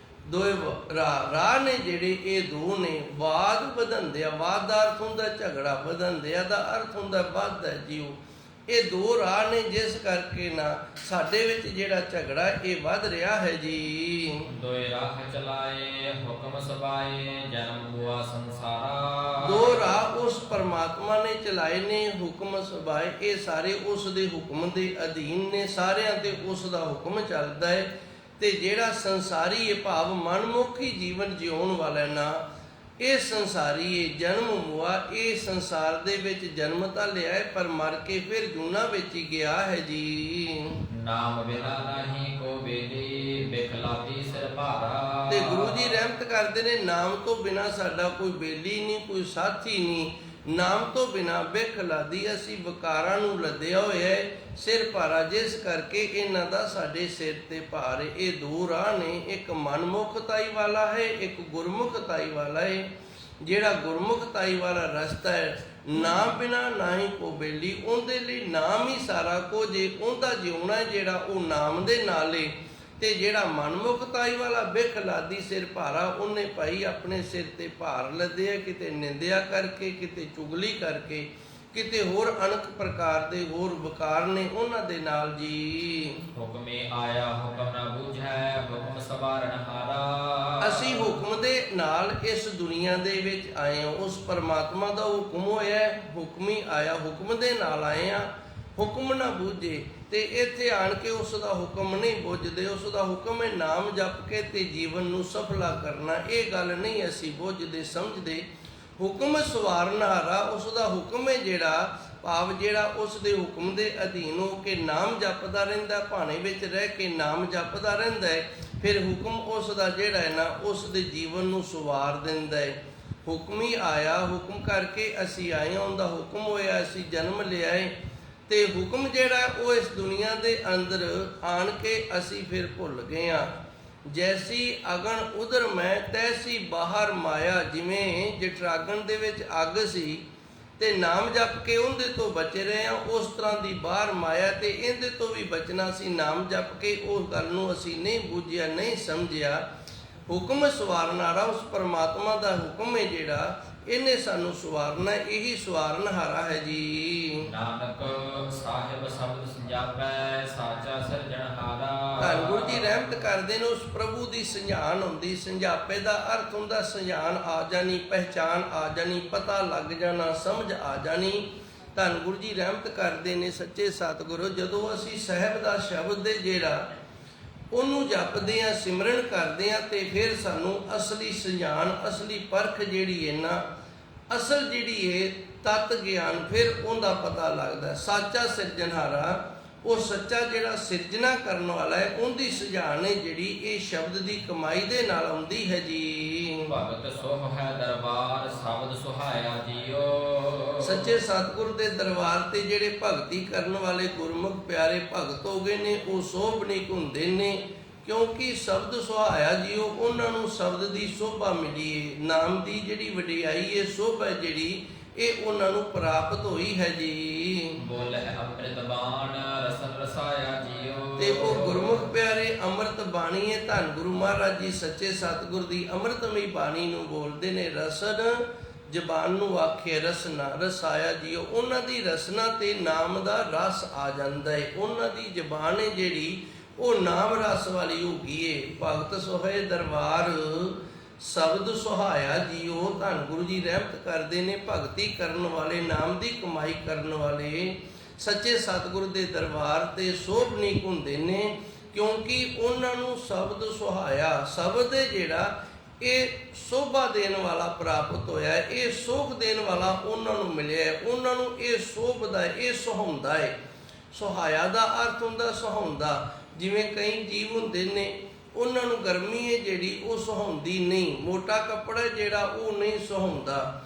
ਦੋਏ ਰਾਹ ਨੇ ਜਿਹੜੇ ਇਹ ਦੋ ਨੇ। ਵਾਦ ਵਧੰਦਿਆ, ਵਾਦ ਦਾ ਅਰਥ ਹੁੰਦਾ ਝਗੜਾ, ਵਧੰਦਿਆ ਦਾ ਅਰਥ ਹੁੰਦਾ ਵੱਧਦਾ ਜੀਓ। ਇਹ ਦੋ ਰਾਹ ਨੇ ਜਿਸ ਕਰਕੇ ਨਾ ਸਾਡੇ ਵਿੱਚ ਜਿਹੜਾ ਝਗੜਾ ਇਹ ਵੱਧ ਰਿਹਾ ਹੈ ਜੀ। ਦੋਇ ਰਾਹ ਚਲਾਏ ਹੁਕਮ ਸਬਾਏ ਜਨਮ ਹੁਆ ਸੰਸਾਰਾ। ਦੋ ਰਾਹ ਉਸ ਪਰਮਾਤਮਾ ਨੇ ਚਲਾਏ ਨੇ, ਹੁਕਮ ਸਬਾਏ, ਇਹ ਸਾਰੇ ਉਸ ਦੇ ਹੁਕਮ ਦੇ ਅਧੀਨ ਨੇ, ਸਾਰਿਆਂ ਤੇ ਉਸ ਦਾ ਹੁਕਮ ਚੱਲਦਾ ਹੈ। ਤੇ ਜਿਹੜਾ ਸੰਸਾਰੀ ਇਹ ਭਾਵ ਮਨਮੁਖੀ ਜੀਵਨ ਜਿਉਣ ਵਾਲਾ ਨਾ, ਇਹ ਸੰਸਾਰੀ ਇਹ ਜਨਮ ਹੁਆ, ਇਹ ਸੰਸਾਰ ਦੇ ਵਿੱਚ ਜਨਮ ਤਾਂ ਲਿਆ ਹੈ ਪਰ ਮਰ ਕੇ ਫਿਰ ਜੂਨਾ ਵਿੱਚ ਹੀ ਗਿਆ ਹੈ ਜੀ। ਨਾਮ ਬਿਨਾ ਨਹੀਂ ਕੋ ਬੇਲੀ ਬਿਖਲਾਤੀ ਸਿਰ ਭਾਰਾ। ਤੇ ਗੁਰੂ ਜੀ ਰਹਿਮਤ ਕਰਦੇ ਨੇ, ਨਾਮ ਤੋਂ ਬਿਨਾ ਸਾਡਾ ਕੋਈ ਬੇਲੀ ਨਹੀਂ, ਕੋਈ ਸਾਥੀ ਨਹੀਂ। ਨਾਮ ਤੋਂ ਬਿਨਾ ਬਿਖਲਾਦੀ, ਅਸੀਂ ਵਿਕਾਰਾਂ ਨੂੰ ਲੱਦਿਆ ਹੋਇਆ ਹੈ, ਸਿਰ ਭਾਰਾ, ਜਿਸ ਕਰਕੇ ਇਹਨਾਂ ਦਾ ਸਾਡੇ ਸਿਰ ਤੇ ਭਾਰ ਹੈ। ਇਹ ਦੋ ਰਾਹ ਨੇ, ਇੱਕ ਮਨਮੁਖਤਾਈ ਵਾਲਾ ਹੈ, ਇੱਕ ਗੁਰਮੁਖਤਾਈ ਵਾਲਾ ਹੈ। ਜਿਹੜਾ ਗੁਰਮੁਖਤਾਈ ਵਾਲਾ ਰਸਤਾ ਹੈ, ਨਾਮ ਬਿਨਾ ਨਹੀਂ ਕੋ ਬੇਲੀ, ਉਹਦੇ ਲਈ ਨਾਮ ਹੀ ਸਾਰਾ ਕੁਝ ਹੈ, ਉਹਦਾ ਜਿਉਣਾ ਜਿਹੜਾ ਉਹ ਨਾਮ ਦੇ ਨਾਲ ਹੈ। ਤੇ ਜਿਹੜਾ ਮਨਮੁਖਤਾਈ ਵਾਲਾ ਬਿਖਲਾਦੀ ਸਿਰ ਭਾਰਾ, ਉਹਨੇ ਭਾਈ ਆਪਣੇ ਸਿਰ ਤੇ ਭਾਰ ਲੱਦਿਆ, ਕਿਤੇ ਨਿੰਦਿਆ ਕਰਕੇ, ਕਿਤੇ ਚੁਗਲੀ ਕਰਕੇ, ਕਿਤੇ ਹੋਰ ਅਨੇਕ ਪ੍ਰਕਾਰ ਦੇ ਹੋਰ ਵਿਕਾਰ ਨੇ ਉਹਨਾਂ ਦੇ ਨਾਲ ਜੀ। ਹੁਕਮੇ ਆਇਆ ਹੁਕਮ ਨਾ ਬੂਝੈ ਹੁਕਮ ਸਵਾਰਨ ਹਾਰਾ। ਅਸੀਂ ਹੁਕਮ ਦੇ ਨਾਲ ਇਸ ਦੁਨੀਆ ਦੇ ਵਿੱਚ ਆਏ ਹਾਂ, ਉਸ ਪਰਮਾਤਮਾ ਦਾ ਹੁਕਮ ਹੋਇਆ, ਹੁਕਮ ਹੀ ਆਇਆ, ਹੁਕਮ ਦੇ ਨਾਲ ਆਏ ਹਾਂ। ਹੁਕਮ ਨਾ ਬੂਝੇ, ਤੇ ਇੱਥੇ ਆਣ ਕੇ ਉਸ ਦਾ ਹੁਕਮ ਨਹੀਂ ਬੁੱਝਦੇ। ਉਸ ਦਾ ਹੁਕਮ ਹੈ ਨਾਮ ਜਪ ਕੇ ਤੇ ਜੀਵਨ ਨੂੰ ਸਫਲਾ ਕਰਨਾ। ਇਹ ਗੱਲ ਨਹੀਂ ਅਸੀਂ ਬੁੱਝਦੇ ਸਮਝਦੇ। ਹੁਕਮ ਸਵਾਰਨ ਹਾਰਾ, ਉਸ ਦਾ ਹੁਕਮ ਹੈ ਜਿਹੜਾ ਭਾਵ ਜਿਹੜਾ ਉਸ ਦੇ ਹੁਕਮ ਦੇ ਅਧੀਨ ਹੋ ਕੇ ਨਾਮ ਜਪਦਾ ਰਹਿੰਦਾ, ਭਾਣੇ ਵਿੱਚ ਰਹਿ ਕੇ ਨਾਮ ਜਪਦਾ ਰਹਿੰਦਾ ਹੈ, ਫਿਰ ਹੁਕਮ ਉਸ ਦਾ ਜਿਹੜਾ ਹੈ ਨਾ ਉਸ ਦੇ ਜੀਵਨ ਨੂੰ ਸਵਾਰ ਦਿੰਦਾ ਹੈ। ਹੁਕਮ ਹੀ ਆਇਆ, ਹੁਕਮ ਕਰਕੇ ਅਸੀਂ ਆਏ ਹਾਂ, ਉਹਦਾ ਹੁਕਮ ਹੋਇਆ, ਅਸੀਂ ਜਨਮ ਲਿਆ ਹੈ। ਤੇ ਹੁਕਮ ਜਿਹੜਾ ਉਹ ਇਸ ਦੁਨੀਆ ਦੇ ਅੰਦਰ ਆਣ ਕੇ ਅਸੀਂ ਫਿਰ ਭੁੱਲ ਗਏ ਹਾਂ। ਜੈਸੀ ਅਗਨ ਉਧਰ ਮੈਂ ਤੈਸੀ ਬਾਹਰ ਮਾਇਆ। ਜਿਵੇਂ ਜਠਰਾਗਨ ਦੇ ਵਿੱਚ ਅੱਗ ਸੀ ਤੇ ਨਾਮ ਜਪ ਕੇ ਉਹਦੇ ਤੋਂ ਬਚੇ ਰਹੇ ਹਾਂ, ਉਸ ਤਰ੍ਹਾਂ ਦੀ ਬਾਹਰ ਮਾਇਆ ਤੇ ਇਹਦੇ ਤੋਂ ਵੀ ਬਚਣਾ ਸੀ। ਨਾਮ ਜਪ ਕੇ ਉਸ ਗੱਲ ਨੂੰ ਅਸੀਂ ਨਹੀਂ ਬੁੱਝਿਆ, ਨਹੀਂ ਸਮਝਿਆ। ਹੁਕਮ ਸਵਾਰਨ ਵਾਲਾ ਉਸ ਪਰਮਾਤਮਾ ਦਾ ਹੁਕਮ ਹੈ ਜਿਹੜਾ ਇਹਨੇ ਸਾਨੂੰ ਸਵਾਰਨਾ, ਇਹੀ ਸਵਾਰਨ ਹਾਰਾ ਹੈ ਜੀ। ਨਾਨਕ ਸਾਹਿਬ ਸ਼ਬਦ ਸੰਜਾਪੈ ਸਾਚਾ ਸਿਰਜਣਹਾਰਾ। ਧੰਨ ਗੁਰੂ ਜੀ ਰਹਿਮਤ ਕਰਦੇ ਨੇ, ਉਸ ਪ੍ਰਭੂ ਦੀ ਸੰਝਾਨ ਹੁੰਦੀ। ਸੰਜਾਪੇ ਦਾ ਅਰਥ ਹੁੰਦਾ ਸੰਝਾਨ ਆ ਜਾਣੀ, ਪਹਿਚਾਨ ਆ ਜਾਣੀ, ਪਤਾ ਲੱਗ ਜਾਣਾ, ਸਮਝ ਆ ਜਾਣੀ। ਧੰਨ ਗੁਰੂ ਜੀ ਰਹਿਮਤ ਕਰਦੇ ਨੇ ਸੱਚੇ ਸਤਿਗੁਰੂ, ਜਦੋਂ ਅਸੀਂ ਸਾਹਿਬ ਦਾ ਸ਼ਬਦ ਦੇ ਜਿਹੜਾ ਉਹਨੂੰ ਜਪਦੇ ਹਾਂ, ਸਿਮਰਨ ਕਰਦੇ ਹਾਂ, ਤੇ ਫਿਰ ਸਾਨੂੰ ਅਸਲੀ ਸੰਝਾਨ, ਅਸਲੀ ਪਰਖ ਜਿਹੜੀ ਹੈ ਨਾ, ਅਸਲ ਜਿਹੜੀ ਹੈ ਤਤ ਗਿਆਨ, ਫਿਰ ਉਹਦਾ ਪਤਾ ਲੱਗਦਾ। ਸਾਚਾ ਸਿਰਜਣਹਾਰਾ, ਉਹ ਸੱਚਾ ਜਿਹੜਾ ਸਿਰਜਣਾ ਕਰਨ ਵਾਲਾ ਹੈ, ਉਹਦੀ ਸੁਝਾਣ ਹੈ ਜਿਹੜੀ ਇਹ ਸ਼ਬਦ ਦੀ ਕਮਾਈ ਦੇ ਨਾਲ ਆਉਂਦੀ ਹੈ ਜੀ। ਭਗਤ ਸੁਖ ਹੈ ਦਰਬਾਰ ਸ਼ਬਦ ਸੁਹਾਇਆ ਜੀਓ। ਸੱਚੇ ਸਤਿਗੁਰ ਦੇ ਦਰਬਾਰ ਤੇ ਜਿਹੜੇ ਭਗਤੀ ਕਰਨ ਵਾਲੇ ਗੁਰਮੁਖ ਪਿਆਰੇ ਭਗਤ ਹੋ ਗਏ ਨੇ, ਉਹ ਸੋਭਨੀਕ ਹੁੰਦੇ ਨੇ, ਕਿਉਂਕਿ ਸ਼ਬਦ ਸੁਹਾਇਆ ਜੀਓ, ਉਹਨਾਂ ਨੂੰ ਸ਼ਬਦ ਦੀ ਸੋਭਾ ਮਿਲੀ ਹੈ। ਨਾਮ ਦੀ ਜਿਹੜੀ ਵਡਿਆਈ ਹੈ, ਸੋਭਾ ਜਿਹੜੀ ਇਹ ਉਹਨਾਂ ਨੂੰ ਪ੍ਰਾਪਤ ਹੋਈ ਹੈ ਜੀ। ਬੋਲੇ ਅੰਮ੍ਰਿਤ ਬਾਣ ਰਸਨ ਰਸਾਇਆ ਜੀਓ। ਤੇ ਉਹ ਗੁਰਮੁਖ ਪਿਆਰੇ ਅੰਮ੍ਰਿਤ ਬਾਣੀ ਹੈ। ਧੰਨ ਗੁਰੂ ਮਹਾਰਾਜ ਜੀ ਸੱਚੇ ਸਤਿਗੁਰ ਦੀ ਅੰਮ੍ਰਿਤਮਈ ਬਾਣੀ ਨੂੰ ਬੋਲਦੇ ਨੇ, ਰਸਨ ਜ਼ਬਾਨ ਨੂੰ ਆਖੇ ਰਸਨਾ ਰਸਾਇਆ ਜੀਓ, ਉਹਨਾਂ ਦੀ ਰਸਨਾ ਤੇ ਨਾਮ ਦਾ ਰਸ ਆ ਜਾਂਦਾ ਹੈ। ਉਹਨਾਂ ਦੀ ਜ਼ਬਾਨ ਹੈ ਜਿਹੜੀ ਉਹ ਨਾਮ ਰਸ ਵਾਲੀ ਹੋ ਗਈ ਏ। ਭਗਤ ਸੋਹੇ ਦਰਬਾਰ ਸ਼ਬਦ ਸੁਹਾਇਆ ਜੀਓ। ਧੰਨ ਗੁਰੂ ਜੀ ਰਹਿਮਤ ਕਰਦੇ ਨੇ ਭਗਤੀ ਕਰਨ ਵਾਲੇ, ਨਾਮ ਦੀ ਕਮਾਈ ਕਰਨ ਵਾਲੇ ਸੱਚੇ ਸਤਿਗੁਰ ਦੇ ਦਰਬਾਰ ਤੇ ਸੋਭਨੀਕ ਹੁੰਦੇ ਨੇ, ਕਿਉਂਕਿ ਉਹਨਾਂ ਨੂੰ ਸ਼ਬਦ ਸੁਹਾਇਆ। ਸ਼ਬਦ ਹੈ ਜਿਹੜਾ ਇਹ ਸੋਭਾ ਦੇਣ ਵਾਲਾ ਪ੍ਰਾਪਤ ਹੋਇਆ, ਇਹ ਸੁਖ ਦੇਣ ਵਾਲਾ ਉਹਨਾਂ ਨੂੰ ਮਿਲਿਆ, ਉਹਨਾਂ ਨੂੰ ਇਹ ਸੋਭਦਾ ਹੈ, ਇਹ ਸੁਹਾਉਂਦਾ ਹੈ। ਸੁਹਾਇਆ ਦਾ ਅਰਥ ਹੁੰਦਾ ਸੁਹਾਉਂਦਾ। ਜਿਵੇਂ ਕਈ ਜੀਵ ਹੁੰਦੇ ਨੇ ਉਹਨਾਂ ਨੂੰ ਗਰਮੀ ਹੈ ਜਿਹੜੀ ਉਹ ਸੁਹਾਉਂਦੀ ਨਹੀਂ, ਮੋਟਾ ਕੱਪੜਾ ਜਿਹੜਾ ਉਹ ਨਹੀਂ ਸੁਹਾਉਂਦਾ।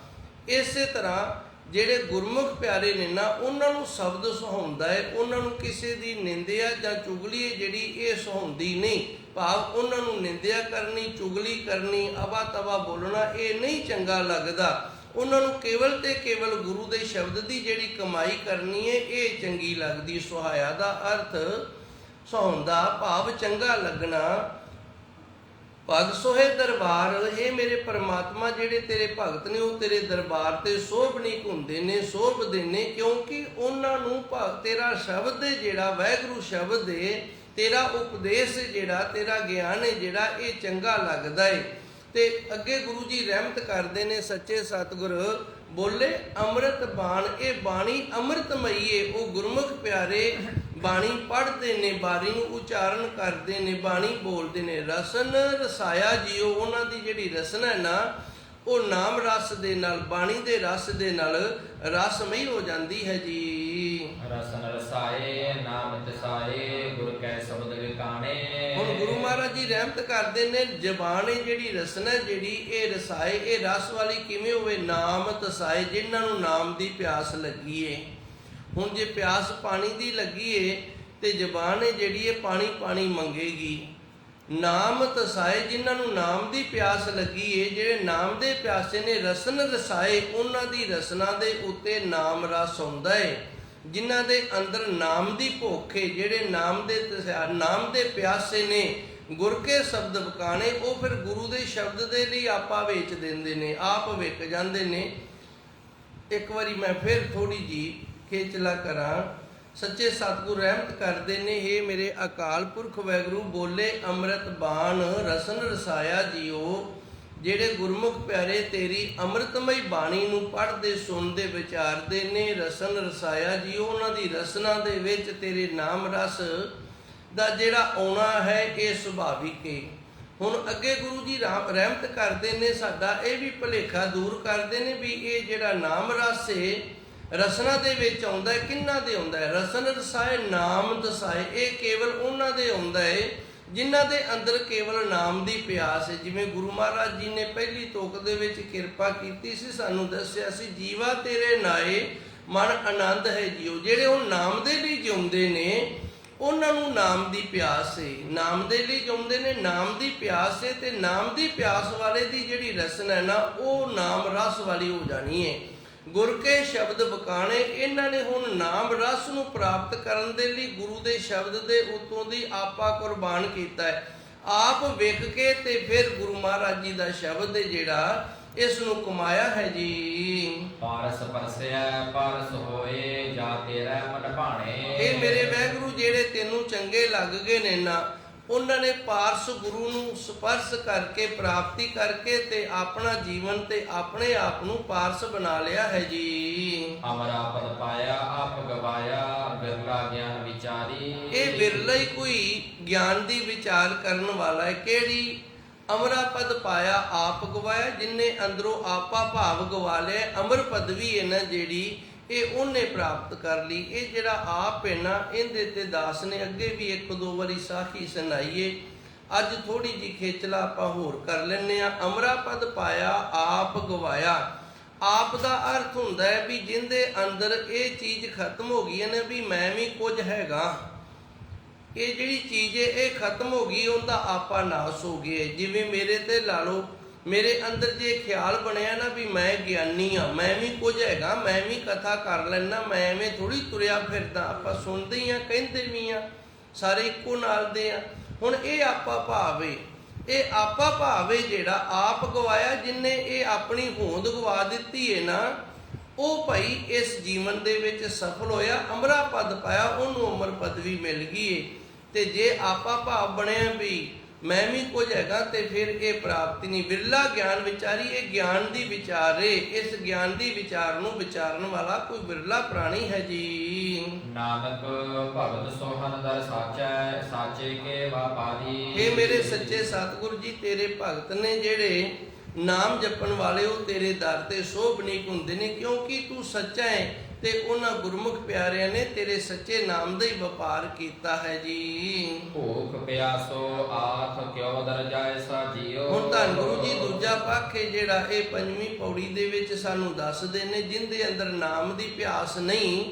ਇਸੇ ਤਰ੍ਹਾਂ ਜਿਹੜੇ ਗੁਰਮੁਖ ਪਿਆਰੇ ਨੇ ਨਾ ਉਹਨਾਂ ਨੂੰ ਸ਼ਬਦ ਸੁਹਾਉਂਦਾ ਹੈ, ਉਹਨਾਂ ਨੂੰ ਕਿਸੇ ਦੀ ਨਿੰਦਿਆ ਜਾਂ ਚੁਗਲੀ ਹੈ ਜਿਹੜੀ ਇਹ ਸੁਹਾਉਂਦੀ ਨਹੀਂ। ਭਾਵ ਉਹਨਾਂ ਨੂੰ ਨਿੰਦਿਆ ਕਰਨੀ, ਚੁਗਲੀ ਕਰਨੀ, ਅਵਾ ਤਵਾ ਬੋਲਣਾ ਇਹ ਨਹੀਂ ਚੰਗਾ ਲੱਗਦਾ। ਉਹਨਾਂ ਨੂੰ ਕੇਵਲ ਤੇ ਕੇਵਲ ਗੁਰੂ ਦੇ ਸ਼ਬਦ ਦੀ ਜਿਹੜੀ ਕਮਾਈ ਕਰਨੀ ਹੈ ਇਹ ਚੰਗੀ ਲੱਗਦੀ। ਸੁਹਾਇਆ ਦਾ ਅਰਥ ਸੁਹਾਉਂਦਾ, ਭਾਵ ਚੰਗਾ ਲੱਗਣਾ। ਭਗਤ ਸੋਹੇ ਦਰਬਾਰ, ਇਹ ਮੇਰੇ ਪਰਮਾਤਮਾ ਜਿਹੜੇ ਤੇਰੇ ਭਗਤ ਨੇ ਉਹ ਤੇਰੇ ਦਰਬਾਰ ਤੇ ਸੋਭਨੀਕ ਹੁੰਦੇ ਨੇ, ਸੋਭਦੇ ਨੇ, ਕਿਉਂਕਿ ਉਹਨਾਂ ਨੂੰ ਤੇਰਾ ਸ਼ਬਦ ਹੈ ਜਿਹੜਾ ਵਾਹਿਗੁਰੂ ਸ਼ਬਦ ਹੈ, ਤੇਰਾ ਉਪਦੇਸ਼ ਜਿਹੜਾ, ਤੇਰਾ ਗਿਆਨ ਹੈ ਜਿਹੜਾ ਇਹ ਚੰਗਾ ਲੱਗਦਾ ਹੈ। ਤੇ ਅੱਗੇ ਗੁਰੂ ਜੀ ਰਹਿਮਤ ਕਰਦੇ ਨੇ ਸੱਚੇ ਸਤਿਗੁਰ ਬੋਲੇ ਅੰਮ੍ਰਿਤ ਬਾਣ, ਇਹ ਬਾਣੀ ਅੰਮ੍ਰਿਤਮਈ ਏ। ਉਹ ਗੁਰਮੁਖ ਪਿਆਰੇ ਬਾਣੀ ਪੜ੍ਹਦੇ ਨੇ, ਬਾਣੀ ਨੂੰ ਉਚਾਰਨ ਕਰਦੇ ਨੇ, ਬਾਣੀ ਬੋਲਦੇ ਨੇ। ਰਸਨ ਰਸਾਇਆ ਜੀਓ, ਉਹਨਾਂ ਦੀ ਜਿਹੜੀ ਰਸਨਾ ਹੈ ਨਾ ਉਹ ਨਾਮ ਰਸ ਦੇ ਨਾਲ, ਬਾਣੀ ਦੇ ਰਸ ਦੇ ਨਾਲ ਰਸਮਈ ਹੋ ਜਾਂਦੀ ਹੈ ਜੀ। ਰਸਨ ਰਸਾਏ ਨਾਮ ਤਸਾਏ, ਗੁਰ ਕੈ ਸ਼ਬਦ ਵਿਕਾਣੇ। ਹੁਣ ਗੁਰੂ ਮਹਾਰਾਜ ਜੀ ਰਹਿਮਤ ਕਰਦੇ ਨੇ ਜ਼ਬਾਨ ਹੈ ਜਿਹੜੀ ਰਸਨਾ ਜਿਹੜੀ ਇਹ ਰਸਾਏ, ਇਹ ਰਸ ਵਾਲੀ ਕਿਵੇਂ ਹੋਵੇ? ਨਾਮ ਤਸਾਏ, ਜਿਨ੍ਹਾਂ ਨੂੰ ਨਾਮ ਦੀ ਪਿਆਸ ਲੱਗੀ ਏ। ਹੁਣ ਜੇ ਪਿਆਸ ਪਾਣੀ ਦੀ ਲੱਗੀ ਏ ਤੇ ਜ਼ਬਾਨ ਹੈ ਜਿਹੜੀ ਇਹ ਪਾਣੀ ਪਾਣੀ ਮੰਗੇਗੀ। ਨਾਮ ਤਸਾਏ, ਜਿਨ੍ਹਾਂ ਨੂੰ ਨਾਮ ਦੀ ਪਿਆਸ ਲੱਗੀ ਏ, ਜਿਹੜੇ ਨਾਮ ਦੇ ਪਿਆਸੇ ਨੇ, ਰਸਨ ਰਸਾਏ, ਉਹਨਾਂ ਦੀ ਰਸਨਾ ਦੇ ਉੱਤੇ ਨਾਮ ਰਸ ਆਉਂਦਾ ਏ। ਜਿਨ੍ਹਾਂ ਦੇ ਅੰਦਰ ਨਾਮ ਦੀ ਭੁੱਖ ਏ, ਜਿਹੜੇ ਨਾਮ ਦੇ ਪਿਆਸੇ ਨੇ, ਗੁਰ ਕੇ ਸ਼ਬਦ ਵਕਾਣੇ, ਉਹ ਫਿਰ ਗੁਰੂ ਦੇ ਸ਼ਬਦ ਦੇ ਲਈ ਆਪਾ ਵੇਚ ਦਿੰਦੇ ਨੇ, ਆਪ ਵਿਕ ਜਾਂਦੇ ਨੇ। ਇੱਕ ਵਾਰੀ ਮੈਂ ਫਿਰ ਥੋੜੀ ਜੀ ਖੇਚਲਾ ਕਰਾਂ। ਸੱਚੇ ਸਤਿਗੁਰ ਰਹਿਮਤ ਕਰਦੇ ਨੇ, ਹੇ ਮੇਰੇ ਅਕਾਲ ਪੁਰਖ ਵਾਹਿਗੁਰੂ ਬੋਲੇ ਅੰਮ੍ਰਿਤ ਬਾਣ ਰਸਨ ਰਸਾਇਆ ਜੀਓ। ਜਿਹੜੇ ਗੁਰਮੁਖ ਪਿਆਰੇ ਤੇਰੀ ਅੰਮ੍ਰਿਤਮਈ ਬਾਣੀ ਨੂੰ ਪੜ੍ਹਦੇ ਸੁਣਦੇ ਵਿਚਾਰਦੇ ਨੇ, ਰਸਨ ਰਸਾਇਆ ਜੀਓ, ਉਹਨਾਂ ਦੀ ਰਸਨਾ ਦੇ ਵਿੱਚ ਤੇਰੇ ਨਾਮ ਰਸ ਦਾ ਜਿਹੜਾ ਆਉਣਾ ਹੈ ਇਹ ਸੁਭਾਵਿਕ ਹੈ। ਹੁਣ ਅੱਗੇ ਗੁਰੂ ਜੀ ਰਹਿਮਤ ਕਰਦੇ ਨੇ, ਸਾਡਾ ਇਹ ਵੀ ਭੁਲੇਖਾ ਦੂਰ ਕਰਦੇ ਨੇ ਵੀ ਇਹ ਜਿਹੜਾ ਨਾਮ ਰਸ ਹੈ ਰਸਨਾ ਦੇ ਵਿੱਚ ਆਉਂਦਾ ਹੈ, ਕਿਹਨਾਂ ਦੇ ਆਉਂਦਾ ਹੈ? ਰਸਨ ਰਸਾਏ ਨਾਮ ਦਸਾਏ, ਇਹ ਕੇਵਲ ਉਹਨਾਂ ਦੇ ਆਉਂਦਾ ਹੈ ਜਿਨ੍ਹਾਂ ਦੇ ਅੰਦਰ ਕੇਵਲ ਨਾਮ ਦੀ ਪਿਆਸ ਹੈ। ਜਿਵੇਂ ਗੁਰੂ ਮਹਾਰਾਜ ਜੀ ਨੇ ਪਹਿਲੀ ਤੁਕ ਦੇ ਵਿੱਚ ਕਿਰਪਾ ਕੀਤੀ ਸੀ, ਸਾਨੂੰ ਦੱਸਿਆ ਸੀ ਜੀਵਾ ਤੇਰੇ ਨਾਏ ਮਨ ਆਨੰਦ ਹੈ ਜੀਓ। ਜਿਹੜੇ ਉਹ ਨਾਮ ਦੇ ਲਈ ਜਿਉਂਦੇ ਨੇ ਉਹਨਾਂ ਨੂੰ ਨਾਮ ਦੀ ਪਿਆਸ ਹੈ, ਨਾਮ ਦੇ ਲਈ ਜਿਉਂਦੇ ਨੇ, ਨਾਮ ਦੀ ਪਿਆਸ ਹੈ। ਤੇ ਨਾਮ ਦੀ ਪਿਆਸ ਵਾਲੇ ਦੀ ਜਿਹੜੀ ਰਸਨਾ ਹੈ ਨਾ ਉਹ ਨਾਮ ਰਸ ਵਾਲੀ ਹੋ ਜਾਣੀ ਹੈ। ਗੁਰ ਕੇ ਸ਼ਬਦ ਵਕਾਣੇ, ਇਹਨਾਂ ਨੇ ਹੁਣ ਨਾਮ ਰਸ ਨੂੰ ਪ੍ਰਾਪਤ ਕਰਨ ਦੇ ਲਈ ਗੁਰੂ ਦੇ ਸ਼ਬਦ ਦੇ ਉਤੋਂ ਦੀ ਆਪਾ ਕੁਰਬਾਨ ਕੀਤਾ ਹੈ। ਆਪ ਵਿਕ ਕੇ ਤੇ ਫਿਰ ਗੁਰੂ ਮਹਾਰਾਜ ਜੀ ਦਾ ਸ਼ਬਦ ਹੈ ਜਿਹੜਾ ਇਸ ਨੂੰ ਕਮਾਇਆ ਹੈ ਜੀ। ਪਾਰਸ ਪਰਸਿਆ ਪਾਰਸ ਹੋਏ, ਜਾ ਤੇਰਾ ਮਨ ਭਾਣੇ। ਇਹ ਮੇਰੇ ਵਾਹਿਗੁਰੂ ਜਿਹੜੇ ਤੈਨੂੰ ਚੰਗੇ ਲੱਗ ਗਏ ਨੇ ਨਾ, ਉਹਨਾਂ ਨੇ ਪਾਰਸ ਗੁਰੂ ਨੂੰ ਸਪਰਸ਼ ਕਰਕੇ ਪ੍ਰਾਪਤੀ ਕਰਕੇ ਤੇ ਆਪਣਾ ਜੀਵਨ ਤੇ ਆਪਣੇ ਆਪ ਨੂੰ ਪਾਰਸ ਬਣਾ ਲਿਆ ਹੈ ਜੀ। ਅਮਰਾ ਪਦ ਪਾਇਆ ਆਪ ਗਵਾਇਆ, ਬਿਰਲਾ ਗਿਆਨ ਵਿਚਾਰੀ। ਇਹ ਬਿਰਲਾ ਹੀ ਕੋਈ ਗਿਆਨ ਦੀ ਵਿਚਾਰ ਕਰਨ ਵਾਲਾ ਹੈ। ਕਿਹੜੀ? ਅਮਰਾ ਪਦ ਪਾਇਆ ਆਪ ਗਵਾਇਆ, ਜਿਨਨੇ ਅੰਦਰੋਂ ਆਪਾ ਭਾਵ ਗਵਾ ਲਿਆ। ਅਮਰ ਪਦਵੀ ਹੈ ਨਾ ਜਿਹੜੀ ਇਹ ਉਹਨੇ ਪ੍ਰਾਪਤ ਕਰ ਲਈ। ਇਹ ਜਿਹੜਾ ਆਪ ਹੈ ਨਾ ਇਹਦੇ ਤੇ ਦਾਸ ਨੇ ਅੱਗੇ ਵੀ ਇੱਕ ਦੋ ਵਾਰੀ ਸਾਖੀ ਸੁਣਾਈਏ। ਅੱਜ ਥੋੜੀ ਜਿਹੀ ਖੇਚਲਾ ਆਪਾਂ ਹੋਰ ਕਰ ਲੈਂਦੇ ਆ। ਅਮਰਾ ਪਦ ਪਾਇਆ ਆਪ ਗਵਾਇਆ, ਆਪ ਦਾ ਅਰਥ ਹੁੰਦਾ ਹੈ ਵੀ ਜਿੰਦੇ ਅੰਦਰ ਇਹ ਚੀਜ਼ ਖਤਮ ਹੋ ਗਈ ਹੈ ਨਾ ਵੀ ਮੈਂ ਵੀ ਕੁਝ ਹੈਗਾ, ਇਹ ਜਿਹੜੀ ਚੀਜ਼ ਹੈ ਇਹ ਖਤਮ ਹੋ ਗਈ, ਉਹਦਾ ਆਪਾ ਨਾਸ ਹੋ ਗਿਆ। ਜਿਵੇਂ ਮੇਰੇ ਤੇ ਲਾ ਲਓ, ਮੇਰੇ ਅੰਦਰ ਜੇ ਖਿਆਲ ਬਣਿਆ ਨਾ ਵੀ ਮੈਂ ਗਿਆਨੀ ਆ, ਮੈਂ ਵੀ ਕੁਝ ਹੈਗਾ, ਮੈਂ ਵੀ ਕਥਾ ਕਰ ਲੈਣਾ, ਮੈਂ ਐਵੇਂ ਥੋੜੀ ਤੁਰਿਆ ਫਿਰਦਾ। ਆਪਾਂ ਸੁਣਦੇ ਹੀ ਆ, ਕਹਿੰਦੇ ਵੀ ਆ, ਸਾਰੇ ਇੱਕੋ ਨਾਲ ਦੇ ਆ। ਹੁਣ ਇਹ ਆਪਾ ਭਾਵ ਏ, ਇਹ ਆਪਾ ਭਾਵ ਏ ਜਿਹੜਾ ਆਪ ਗਵਾਇਆ, ਜਿਨੇ ਇਹ ਆਪਣੀ ਹੋਂਦ ਗਵਾ ਦਿੱਤੀ ਏ ਨਾ, ਉਹ ਭਾਈ ਇਸ ਜੀਵਨ ਦੇ ਵਿੱਚ ਸਫਲ ਹੋਇਆ, ਅਮਰਾ ਪਦ ਪਾਇਆ, ਉਹਨੂੰ ਅਮਰ ਪਦਵੀ ਮਿਲ ਗਈ ਏ। ਤੇ ਜੇ ਆਪਾ ਭਾਵ ਬਣਿਆ ਵੀ ਮੈਂ ਵੀ ਕੁਝ ਹੈਗਾ, ਤੇ ਫਿਰ ਇਹ ਪ੍ਰਾਪਤੀ ਨਹੀਂ। ਬਿਰਲਾ ਗਿਆਨ ਵਿਚਾਰੀ, ਇਹ ਗਿਆਨ ਦੀ ਵਿਚਾਰ ਏ। ਇਸ ਗਿਆਨ ਦੀ ਵਿਚਾਰ ਨੂੰ ਵਿਚਾਰਨ ਵਾਲਾ ਕੋਈ ਬਿਰਲਾ ਪ੍ਰਾਣੀ ਹੈ ਜੀ। ਨਾਨਕ ਭਗਤ ਸੋਹਨ ਦਰ ਸਾਚੈ, ਸਾਚੇ ਕੇ ਵਾਪਾਰੀ। ਇਹ ਮੇਰੇ ਸੱਚੇ ਸਤਿਗੁਰੂ ਜੀ, ਤੇਰੇ ਭਗਤ ਨੇ ਜਿਹੜੇ ਨਾਮ ਜਪਣ ਵਾਲੇ, ਉਹ ਤੇਰੇ ਦਰ ਤੇ ਸੋਭਨੀਕ ਹੁੰਦੇ ਨੇ, ਕਿਉਂਕਿ ਤੂੰ ਸੱਚਾ ਹੈ ਤੇ ਉਹਨਾਂ ਗੁਰਮੁਖ ਪਿਆਰਿਆਂ ਨੇ ਤੇਰੇ ਸੱਚੇ ਨਾਮ ਦਾ ਹੀ ਵਪਾਰ ਕੀਤਾ ਹੈ ਜੀ। ਭੂਖ ਪਿਆਸੋ ਆਖ ਕਿਉ ਦਰ ਜਾਏ ਸਾ ਜੀਓ। ਹੁਣ ਧੰਨ ਗੁਰੂ ਜੀ ਦੂਜਾ ਪੱਖ ਹੈ ਜਿਹੜਾ ਇਹ ਪੰਜਵੀਂ ਪੌੜੀ ਦੇ ਵਿੱਚ ਸਾਨੂੰ ਦੱਸਦੇ ਨੇ, ਜਿੰਦੇ ਅੰਦਰ ਨਾਮ ਦੀ ਪਿਆਸ ਨਹੀਂ,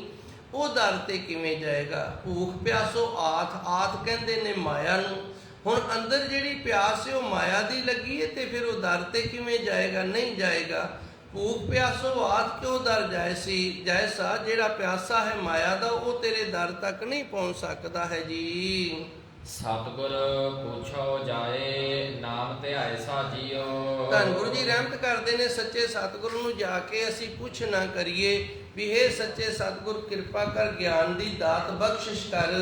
ਉਹ ਦਰ ਤੇ ਕਿਵੇਂ ਜਾਏਗਾ। ਭੂਖ ਪਿਆਸੋ ਆਥ ਕਹਿੰਦੇ ਨੇ ਮਾਇਆ ਨੂੰ। ਹੁਣ ਅੰਦਰ ਜਿਹੜੀ ਪਿਆਸ ਹੈ ਉਹ ਮਾਇਆ ਦੀ ਲੱਗੀ ਹੈ, ਤੇ ਫਿਰ ਉਹ ਦਰ ਤੇ ਕਿਵੇਂ ਜਾਏਗਾ? ਨਹੀਂ ਜਾਏਗਾ। ਭੂਖ ਪਿਆਸੋ ਆਥ ਕਿਉਂ ਦਰ ਜੈਸਾ, ਜਿਹੜਾ ਪਿਆਸਾ ਹੈ ਮਾਇਆ ਦਾ, ਉਹ ਤੇਰੇ ਦਰ ਤੱਕ ਨਹੀਂ ਪਹੁੰਚ ਸਕਦਾ ਹੈ ਜੀ। ਸਤਿਗੁਰ ਪੁੱਛੋ ਜਾਏ ਨਾਮ ਧਿਆਏ ਸਾ ਜੀਓ। ਧੰਨ ਗੁਰੂ ਜੀ ਰਹਿਮਤ ਕਰਦੇ ਨੇ, ਸੱਚੇ ਸਤਿਗੁਰੂ ਨੂੰ ਜਾ ਕੇ ਅਸੀਂ ਪੁੱਛ ਨਾ ਕਰੀਏ ਵੀ ਹੇ ਸੱਚੇ ਸਤਿਗੁਰ ਕਿਰਪਾ ਕਰ, ਗਿਆਨ ਦੀ ਦਾਤ ਬਖਸ਼ਿਸ਼ ਕਰ,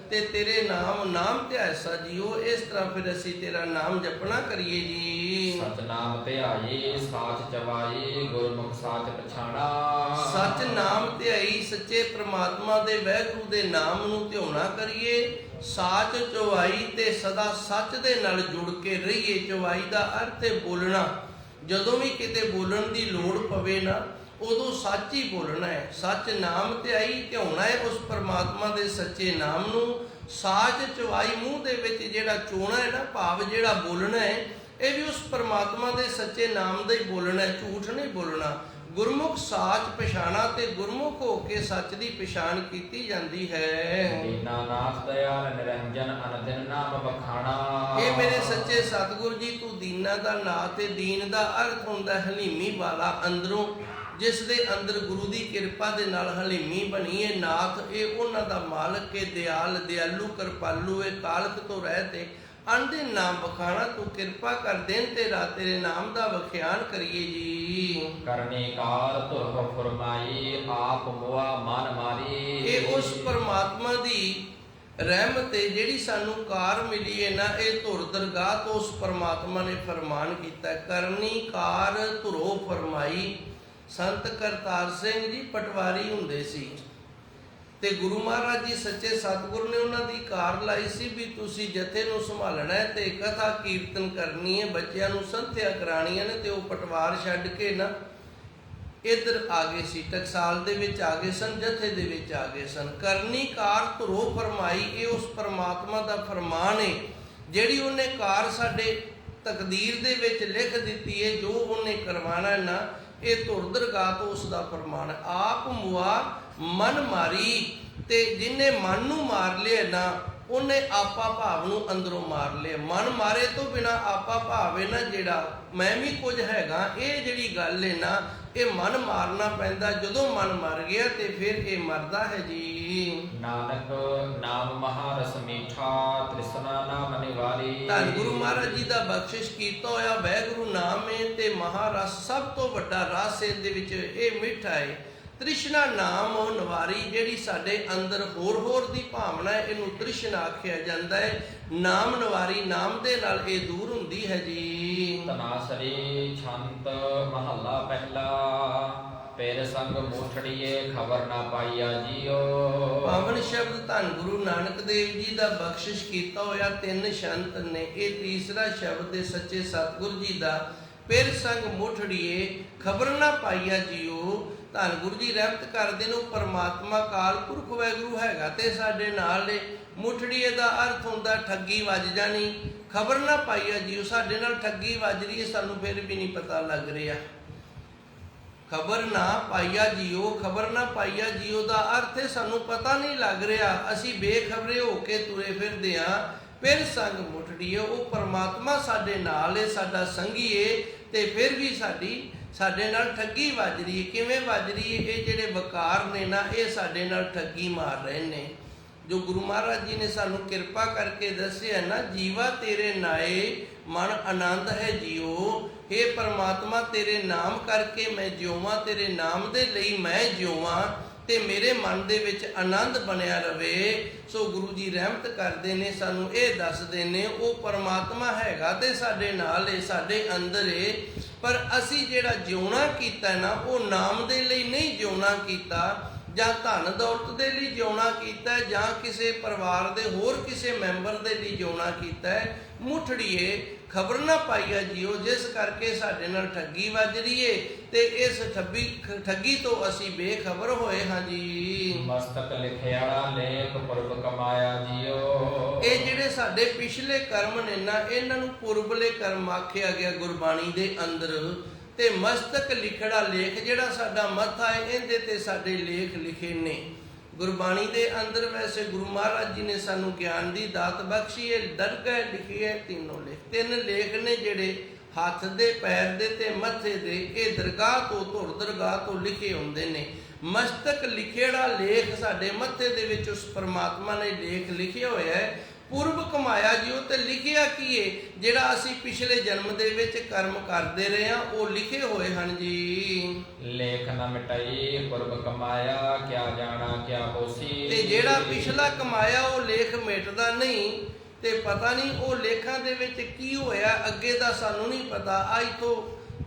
ਤੇ ਤੇਰੇ ਨਾਮ ਧਿਆਏ ਸਾ ਜੀਓ। ਇਸ ਤਰ੍ਹਾਂ ਫਿਰ ਅਸੀਂ ਤੇਰਾ ਨਾਮ ਜਪਣਾ ਕਰੀਏ ਜੀ। ਸਤਨਾਮ ਧਿਆਈ ਸਾਚ ਚਵਾਈ, ਗੁਰਮੁਖ ਸਾਚ ਪਛਾਣਾ। ਸੱਚ ਨਾਮ ਧਿਆਈ, ਸੱਚੇ ਪ੍ਰਮਾਤਮਾ ਦੇ ਵਾਹਿਗੁਰੂ ਦੇ ਨਾਮ ਨੂੰ ਧਿਆਉਣਾ ਕਰੀਏ। ਸਾਚ ਚਵਾਈ, ਤੇ ਸਦਾ ਸੱਚ ਦੇ ਨਾਲ ਜੁੜ ਕੇ ਰਹੀਏ। ਚਵਾਈ ਦਾ ਅਰਥ ਹੈ ਬੋਲਣਾ। ਜਦੋਂ ਵੀ ਕਿਤੇ ਬੋਲਣ ਦੀ ਲੋੜ ਪਵੇ ਨਾ, ਉਦੋਂ ਸੱਚ ਹੀ ਬੋਲਣਾ ਹੈ। ਸੱਚ ਨਾਮ ਧਿਆਈ, ਧਿਆਉਣਾ ਹੈ ਉਸ ਪਰਮਾਤਮਾ ਦੇ ਸੱਚੇ ਨਾਮ ਨੂੰ। ਸਾਚ ਚਵਾਈ, ਮੂੰਹ ਦੇ ਵਿੱਚ ਜਿਹੜਾ ਚੋਣਾ ਹੈ ਨਾ, ਭਾਵ ਜਿਹੜਾ ਬੋਲਣਾ ਹੈ, ਇਹ ਵੀ ਉਸ ਪਰਮਾਤਮਾ ਦੇ ਸੱਚੇ ਨਾਮ ਦਾ ਹੀ ਬੋਲਣਾ ਹੈ, ਝੂਠ ਨਹੀਂ ਬੋਲਣਾ। ਗੁਰਮੁਖ ਸਾਚ ਪਛਾਣਾ, ਤੇ ਗੁਰਮੁਖ ਹੋ ਕੇ ਸੱਚ ਦੀ ਪਛਾਣ ਕੀਤੀ ਜਾਂਦੀ ਹੈ। ਦੀਨਾਨਾਥ ਦਇਆਲ ਨਿਰੰਜਨ ਅਨਦਿਨ ਨਾਮ ਬਖਾਣਾ। ਇਹ ਮੇਰੇ ਸੱਚੇ ਸਤਿਗੁਰੂ ਜੀ, ਤੂੰ ਦੀਨਾ ਦਾ ਨਾਥ ਤੇ ਦੀਨ ਦਾ ਅਰਥ ਹੁੰਦਾ ਹਲੀਮੀ ਵਾਲਾ ਅੰਦਰੋਂ, ਜਿਸ ਦੇ ਅੰਦਰ ਗੁਰੂ ਦੀ ਕਿਰਪਾ ਦੇ ਨਾਲ ਹਲੀਮੀ ਬਣੀ ਹੈ। ਨਾਥ ਇਹ ਉਹਨਾਂ ਦਾ ਮਾਲਕ ਹੈ, ਦਿਆਲ ਦਿਆਲੂ ਕਿਰਪਾਲੂ ਹੈ, ਕਾਲਕ ਤੋਂ ਰਹਿਤ ਹੈ। ਅੰਦੇ ਨਾਮ ਬਖਾਣਾ, ਤੂੰ ਕਿਰਪਾ ਕਰ ਦੇਨ ਤੇ ਤੇਰੇ ਨਾਮ ਦਾ ਵਖਿਆਨ ਕਰੀਏ ਜੀ। ਕਰਨੇ ਕਾਰ ਧੁਰ ਫਰਮਾਈ, ਆਪ ਮੁਆ ਮਨ ਮਾਰੀ। ਇਹ ਉਸ ਪਰਮਾਤਮਾ ਦੀ ਰਹਿਮਤ ਹੈ ਜਿਹੜੀ ਸਾਨੂੰ ਕਾਰ ਮਿਲੀ ਹੈ ਨਾ, ਇਹ ਧੁਰ ਦਰਗਾਹ ਤੋਂ ਉਸ ਪਰਮਾਤਮਾ ਨੇ ਫਰਮਾਨ ਕੀਤਾ। ਕਰਨੀ ਕਾਰ ਧੁਰੋ ਫਰਮਾਈ। ਸੰਤ ਕਰਤਾਰ ਸਿੰਘ ਜੀ ਪਟਵਾਰੀ ਹੁੰਦੇ ਸੀ, ਤੇ ਗੁਰੂ ਮਹਾਰਾਜ ਜੀ ਸੱਚੇ ਸਤਿਗੁਰ ਨੇ ਉਹਨਾਂ ਦੀ ਕਾਰ ਲਾਈ ਸੀ ਵੀ ਤੁਸੀਂ ਜਥੇ ਨੂੰ ਸੰਭਾਲਣਾ ਹੈ ਤੇ ਕਥਾ ਕੀਰਤਨ ਕਰਨੀ ਹੈ, ਬੱਚਿਆਂ ਨੂੰ ਸੰਥਿਆ ਕਰਾਣੀਆਂ ਨੇ। ਤੇ ਉਹ ਪਟਵਾਰ ਛੱਡ ਕੇ ਨਾ ਇੱਧਰ ਆ ਗਏ ਸੀ, ਟਕਸਾਲ ਦੇ ਵਿੱਚ ਆ ਗਏ ਸਨ, ਜਥੇ ਦੇ ਵਿੱਚ ਆ ਗਏ ਸਨ। ਕਰਨੀ ਕਾਰ ਧੁਰੋ ਫਰਮਾਈ, ਇਹ ਉਸ ਪਰਮਾਤਮਾ ਦਾ ਫਰਮਾਨ ਹੈ ਜਿਹੜੀ ਉਹਨੇ ਕਾਰ ਸਾਡੇ ਤਕਦੀਰ ਦੇ ਵਿੱਚ ਲਿਖ ਦਿੱਤੀ ਹੈ। ਜੋ ਉਹਨੇ ਕਰਵਾਣਾ ਨਾ, ਇਹ ਧੁਰ ਦਰਗਾਹ ਤੋਂ ਉਸ ਦਾ ਫਰਮਾਨ ਹੈ। ਆਪ ਮੁਆ ਮਨ ਮਾਰੀ, ਤੇ ਜਿਹਨੇ ਮਨ ਨੂੰ ਮਾਰ ਲਿਆ ਨਾ, ਉਹਨੇ ਆਪਾ ਭਾਵ ਨੂੰ ਅੰਦਰੋਂ ਮਾਰ ਲਿਆ। ਮਨ ਮਾਰੇ ਤੋਂ ਬਿਨਾ ਆਪਾ ਭਾਵ ਹੈ ਨਾ ਜਿਹੜਾ ਮੈਂ ਵੀ ਕੁਝ ਹੈਗਾ, ਇਹ ਜਿਹੜੀ ਗੱਲ ਹੈ ਨਾ, ਇਹ ਮਨ ਮਾਰਨਾ ਪੈਂਦਾ। ਜਦੋਂ ਮਨ ਮਰ ਗਿਆ ਤੇ ਫਿਰ ਇਹ ਮਰਦਾ ਹੈ ਜੀ। ਨਾਨਕ ਨਾਮ ਮਹਾਰਸ ਮੀਠਾ, ਤ੍ਰਿਸ਼ਨਾ ਨਾਮ ਨਿਵਾਰੀ। ਧੰਨ ਗੁਰੂ ਮਹਾਰਾਜ ਜੀ ਦਾ ਬਖਸ਼ਿਸ਼ ਕੀਤਾ ਹੋਇਆ ਵਾਹਿਗੁਰੂ ਨਾਮ ਹੈ, ਤੇ ਮਹਾਰਸ ਸਭ ਤੋਂ ਵੱਡਾ ਰਸ ਇਹਦੇ ਵਿੱਚ ਇਹ ਮਿੱਠਾ ਹੈ। ਤ੍ਰਿਸ਼ਨਾ ਨਾਮ ਉਹ ਨਿਵਾਰੀ, ਜਿਹੜੀ ਸਾਡੇ ਅੰਦਰ ਹੋਰ ਦੀ ਭਾਵਨਾ ਹੈ, ਇਹਨੂੰ ਤ੍ਰਿਸ਼ਨਾ ਆਖਿਆ ਜਾਂਦਾ ਹੈ। ਨਾਮ ਨਿਵਾਰੀ, ਨਾਮ ਦੇ ਨਾਲ ਇਹ ਦੂਰ ਹੁੰਦੀ ਹੈ ਜੀ। ਤਨਾਸਰੀ ਛੰਤ ਮਹੱਲਾ ਪਹਿਲਾ, ਪੇਰ ਸੰਗ ਮੂਠੜੀਏ ਖਬਰ ਨਾ ਪਾਈਆ ਜੀਓ। ਪਾਵਨ ਸ਼ਬਦ ਧੰਨ ਗੁਰੂ ਨਾਨਕ ਦੇਵ ਜੀ ਦਾ ਬਖਸ਼ਿਸ਼ ਕੀਤਾ ਹੋਇਆ ਤਿੰਨ ਸ਼ੰਤ ਨੇ। ਇਹ ਤੀਸਰਾ ਸ਼ਬਦ ਹੈ ਸੱਚੇ ਸਤਿਗੁਰੂ ਜੀ ਦਾ, ਪੇਰ ਸੰਗ ਮੂਠੜੀਏ ਖਬਰ ਨਾ ਪਾਈਆ ਜੀਓ। ਧੰਨ ਗੁਰੂ ਜੀ ਰਹਿਮਤ ਕਰਦੇ ਨੇ, ਪਰਮਾਤਮਾ ਕਾਲ ਪੁਰਖ ਵਾਹਿਗੁਰੂ ਹੈਗਾ ਤੇ ਸਾਡੇ ਨਾਲ ਨੇ। ਮੁਠੜੀਏ ਦਾ ਅਰਥ ਹੁੰਦਾ ਠੱਗੀ ਵੱਜ ਜਾਣੀ। ਖਬਰ ਨਾ ਪਾਈਆ ਜੀਓ, ਸਾਡੇ ਨਾਲ ਠੱਗੀ ਵੱਜ ਰਹੀ ਹੈ, ਸਾਨੂੰ ਫਿਰ ਵੀ ਨਹੀਂ ਪਤਾ ਲੱਗ ਰਿਹਾ। ਖਬਰ ਨਾ ਪਾਈਆ ਜੀਓ, ਖਬਰ ਨਾ ਪਾਈਆ ਜੀਓ ਦਾ ਅਰਥ ਹੈ ਸਾਨੂੰ ਪਤਾ ਨਹੀਂ ਲੱਗ ਰਿਹਾ, ਅਸੀਂ ਬੇਖਬਰੇ ਹੋ ਕੇ ਤੁਰੇ ਫਿਰਦੇ ਹਾਂ। ਫਿਰ ਸੰਗ ਮੁਠੜੀਏ, ਉਹ ਪਰਮਾਤਮਾ ਸਾਡੇ ਨਾਲ ਹੈ, ਸਾਡਾ ਸੰਗੀ ਹੈ, ਤੇ ਫਿਰ ਵੀ ਸਾਡੇ ਨਾਲ ਠੱਗੀ ਵੱਜ ਰਹੀ ਹੈ। ਕਿਵੇਂ ਵੱਜ ਰਹੀ ਹੈ? ਇਹ ਜਿਹੜੇ ਵਕਾਰ ਨੇ ਨਾ, ਇਹ ਸਾਡੇ ਨਾਲ ਠੱਗੀ ਮਾਰ ਰਹੇ ਨੇ। ਜੋ ਗੁਰੂ ਮਹਾਰਾਜ ਜੀ ਨੇ ਸਾਨੂੰ ਕਿਰਪਾ ਕਰਕੇ ਦੱਸਿਆ ਨਾ, ਜੀਵਾ ਤੇਰੇ ਨਾਏ ਮਨ ਆਨੰਦ ਹੈ ਜੀਓ। हे ਪਰਮਾਤਮਾ, ਤੇਰੇ ਨਾਮ ਕਰਕੇ ਮੈਂ ਜਿਉਵਾਂ, ਤੇਰੇ ਨਾਮ ਦੇ ਲਈ ਮੈਂ ਜਿਉਵਾਂ ਤੇ ਮੇਰੇ ਮਨ ਦੇ ਵਿੱਚ ਆਨੰਦ ਬਣਿਆ ਰਵੇ। ਸੋ ਗੁਰੂ ਜੀ ਰਹਿਮਤ ਕਰਦੇ ਨੇ, ਸਾਨੂੰ ਇਹ ਦੱਸਦੇ ਨੇ ਉਹ ਪਰਮਾਤਮਾ ਹੈਗਾ ਤੇ ਸਾਡੇ ਨਾਲ ਏ, ਸਾਡੇ ਅੰਦਰ ਏ, ਪਰ ਅਸੀਂ ਜਿਹੜਾ ਜਿਉਣਾ ਕੀਤਾ ਨਾ ਉਹ ਨਾਮ ਦੇ ਲਈ ਨਹੀਂ ਜਿਉਣਾ ਕੀਤਾ, ਜਾਂ ਧਨ ਦੌਲਤ ਦੇ ਲਈ ਜਿਉਣਾ ਕੀਤਾ, ਜਾਂ ਕਿਸੇ ਪਰਿਵਾਰ ਦੇ ਹੋਰ ਕਿਸੇ ਮੈਂਬਰ ਦੇ ਲਈ ਜਿਉਣਾ ਕੀਤਾ। ਮੁੱਠੜੀਏ ਖਬਰ ਨਾ ਪਾਈਆ ਜੀਓ, ਜਿਸ ਕਰਕੇ ਸਾਡੇ ਨਾਲ ਠੱਗੀ ਵੱਜ ਰਹੀ ਏ ਤੇ ਇਸ ਠੱਗੀ ਤੋਂ ਅਸੀਂ ਬੇਖਬਰ ਹੋਏ ਹਾਂ ਜੀ। ਮਸਤਕ ਲਿਖਿਆ ਲੇਖ ਪੁਰਬ ਕਮਾਇਆ ਜੀਓ। ਇਹ ਜਿਹੜੇ ਸਾਡੇ ਪਿਛਲੇ ਕਰਮ ਨੇ ਨਾ, ਇਹਨਾਂ ਨੂੰ ਪੁਰਬਲੇ ਕਰਮ ਆਖਿਆ ਗਿਆ ਗੁਰਬਾਣੀ ਦੇ ਅੰਦਰ। ਤੇ ਮਸਤਕ ਲਿਖੜਾ ਲੇਖ, ਜਿਹੜਾ ਸਾਡਾ ਮੱਥਾ ਹੈ, ਇਹਦੇ ਤੇ ਸਾਡੇ ਲੇਖ ਲਿਖੇ ਨੇ ਗੁਰਬਾਣੀ ਦੇ ਅੰਦਰ। ਵੈਸੇ ਗੁਰੂ ਮਹਾਰਾਜ ਜੀ ਨੇ ਸਾਨੂੰ ਗਿਆਨ ਦੀ ਦਾਤ ਬਖਸ਼ੀ ਹੈ। ਦਰਗਾਹ ਲਿਖੀ ਹੈ ਤਿੰਨੋਂ ਲੇਖ, ਤਿੰਨ ਲੇਖ ਨੇ ਜਿਹੜੇ ਹੱਥ ਦੇ, ਪੈਰ ਦੇ ਤੇ ਮੱਥੇ ਦੇ, ਇਹ ਦਰਗਾਹ ਤੋਂ, ਧੁਰ ਦਰਗਾਹ ਤੋਂ ਲਿਖੇ ਹੁੰਦੇ ਨੇ। ਮਸਤਕ ਲਿਖੇੜਾ ਲੇਖ, ਸਾਡੇ ਮੱਥੇ ਦੇ ਵਿੱਚ ਉਸ ਪਰਮਾਤਮਾ ਨੇ ਲੇਖ ਲਿਖਿਆ ਹੋਇਆ ਹੈ। ਪੁਰਬ ਕਮਾਇਆ ਜੀ, ਉਹ ਤੇ ਲਿਖਿਆ ਕੀ ਏ, ਜਿਹੜਾ ਅਸੀਂ ਪਿਛਲੇ ਜਨਮ ਦੇ ਵਿੱਚ ਕਰਮ ਕਰਦੇ ਰਹੇ ਹਾਂ ਉਹ ਲਿਖੇ ਹੋਏ ਹਨ ਜੀ। ਲੇਖ ਨਾ ਮਿਟਾਈ ਪੁਰਬ ਕਮਾਇਆ, ਕਿਆ ਜਾਣਾ ਕਿਆ ਹੋਸੀ। ਤੇ ਜਿਹੜਾ ਪਿਛਲਾ ਕਮਾਇਆ ਉਹ ਲੇਖ ਮਿਟਦਾ ਨਹੀਂ, ਤੇ ਪਤਾ ਨਹੀਂ ਉਹ ਲੇਖਾਂ ਦੇ ਵਿੱਚ ਕੀ ਹੋਇਆ ਅੱਗੇ ਦਾ ਸਾਨੂੰ ਨਹੀਂ ਪਤਾ। ਅੱਜ ਤੋਂ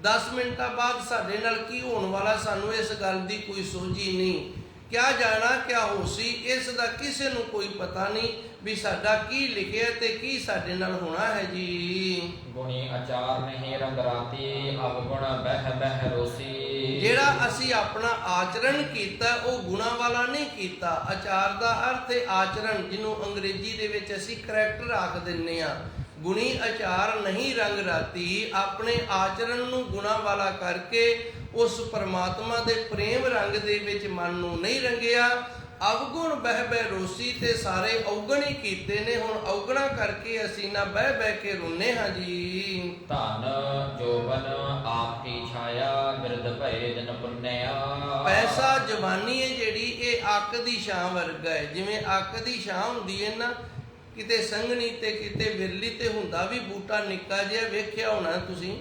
10 ਮਿੰਟਾਂ ਬਾਅਦ ਸਾਡੇ ਨਾਲ ਕੀ ਹੋਣ ਵਾਲਾ ਸਾਨੂੰ ਇਸ ਗੱਲ ਦੀ ਕੋਈ ਸੋਝੀ ਨਹੀਂ। ਕਿਆ ਜਾਣਾ ਕਿਆ ਹੋਸੀ, ਇਸ ਦਾ ਕਿਸੇ ਨੂੰ ਕੋਈ ਪਤਾ ਨਹੀਂ ਵੀ ਸਾਡਾ ਕੀ ਲਿਖਿਆ ਤੇ ਕੀ ਸਾਡੇ ਨਾਲ ਹੋਣਾ ਹੈ ਜੀ। ਗੁਣੀ ਅਚਾਰ ਨਹੀਂ ਰੰਗ ਰਾਤੀ, ਅਵਗੁਣ ਬਹਿ ਬਹਿ ਰੋਸੀ। ਜਿਹੜਾ ਅਸੀਂ ਆਪਣਾ ਆਚਰਣ ਕੀਤਾ ਉਹ ਗੁਣਾ ਵਾਲਾ ਨਹੀਂ ਕੀਤਾ। ਆਚਾਰ ਦਾ ਅਰਥ ਹੈ ਆਚਰਣ, ਜਿਹਨੂੰ ਅੰਗਰੇਜ਼ੀ ਦੇ ਵਿੱਚ ਅਸੀਂ ਕਰੈਕਟਰ ਆਖ ਦਿੰਨੇ ਆ। ਗੁਣੀ ਅਚਾਰ ਨਹੀਂ ਰੰਗ ਰਾਤੀ, ਆਪਣੇ ਆਚਰਣ ਨੂੰ ਗੁਣਾ ਵਾਲਾ ਕਰਕੇ ਉਸ ਪਰਮਾਤਮਾ ਦੇ ਪ੍ਰੇਮ ਰੰਗ ਦੇ ਵਿੱਚ ਮਨ ਨੂੰ ਨਹੀਂ ਰੰਗਿਆ। ਅਵਗੁਣ ਬਹਿ ਬਹਿ ਰੋਸੀ, ਤੇ ਸਾਰੇ ਔਗਣ ਹੀ ਕੀਤੇ ਨੇ। ਹੁਣ ਔਗਣਾ ਕਰਕੇ ਅਸੀਂ ਨਾ ਬਹਿ ਬਹਿ ਕੇ ਰੋਨੇ ਹਾਂ ਜੀ। ਧਨ ਜੋਬਨ ਆਪ ਕੀ ਛਾਇਆ, ਬਿਰਧ ਭਏ ਜਨ ਪੁੰਨਿਆ। ਪੈਸਾ ਜਵਾਨੀ ਹੈ ਜਿਹੜੀ, ਇਹ ਅੱਕ ਦੀ ਛਾਂ ਵਰਗਾ ਹੈ। ਜਿਵੇਂ ਅੱਕ ਦੀ ਛਾਂ ਹੁੰਦੀ ਹੈ ਨਾ, ਕਿਤੇ ਸੰਘਣੀ ਤੇ ਕਿਤੇ ਵਿਰਲੀ, ਤੇ ਹੁੰਦਾ ਵੀ ਬੂਟਾ ਨਿੱਕਾ ਜਿਹਾ, ਵੇਖਿਆ ਹੋਣਾ ਤੁਸੀਂ।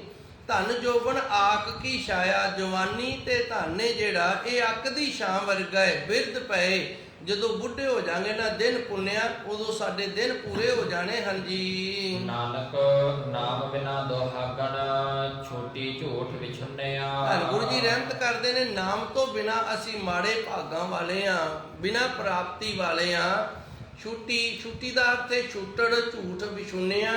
ਧਨ ਜੋਬਨ ਆਕ ਕੀ ਛਾਇਆ, ਜਵਾਨੀ ਤੇ ਧਨ ਹੈ ਜਿਹੜਾ, ਇਹ ਅੱਕ ਦੀ ਛਾਂ ਵਰਗਾ ਹੈ। ਬਿਰਧ ਪਏ, ਜਦੋਂ ਬੁੱਢੇ ਹੋ ਜਾਗੇ ਨਾ ਦਿਨ ਪੁੰਨਿਆ, ਉਦੋਂ ਸਾਡੇ ਦਿਨ ਪੂਰੇ ਹੋ ਜਾਣੇ ਹਨ ਜੀ। ਨਾਨਕ ਨਾਮ ਬਿਨਾ ਦੁਹਾਗਣ, ਛੋਟੀ ਝੂਠ ਵਿਛੁੰਨਿਆ। ਧੰਨ ਗੁਰੂ ਜੀ ਰਹਿਮਤ ਕਰਦੇ ਨੇ, ਨਾਮ ਤੋਂ ਬਿਨਾ ਅਸੀਂ ਮਾੜੇ ਭਾਗਾਂ ਵਾਲੇ ਆ, ਬਿਨਾ ਪ੍ਰਾਪਤੀ ਵਾਲੇ ਆ। ਛੁੱਟੀ ਦਾ ਅਰਥ ਹੈ ਛੁੱਟੜ, ਝੂਠ ਵਿਛੁੰਨਿਆ।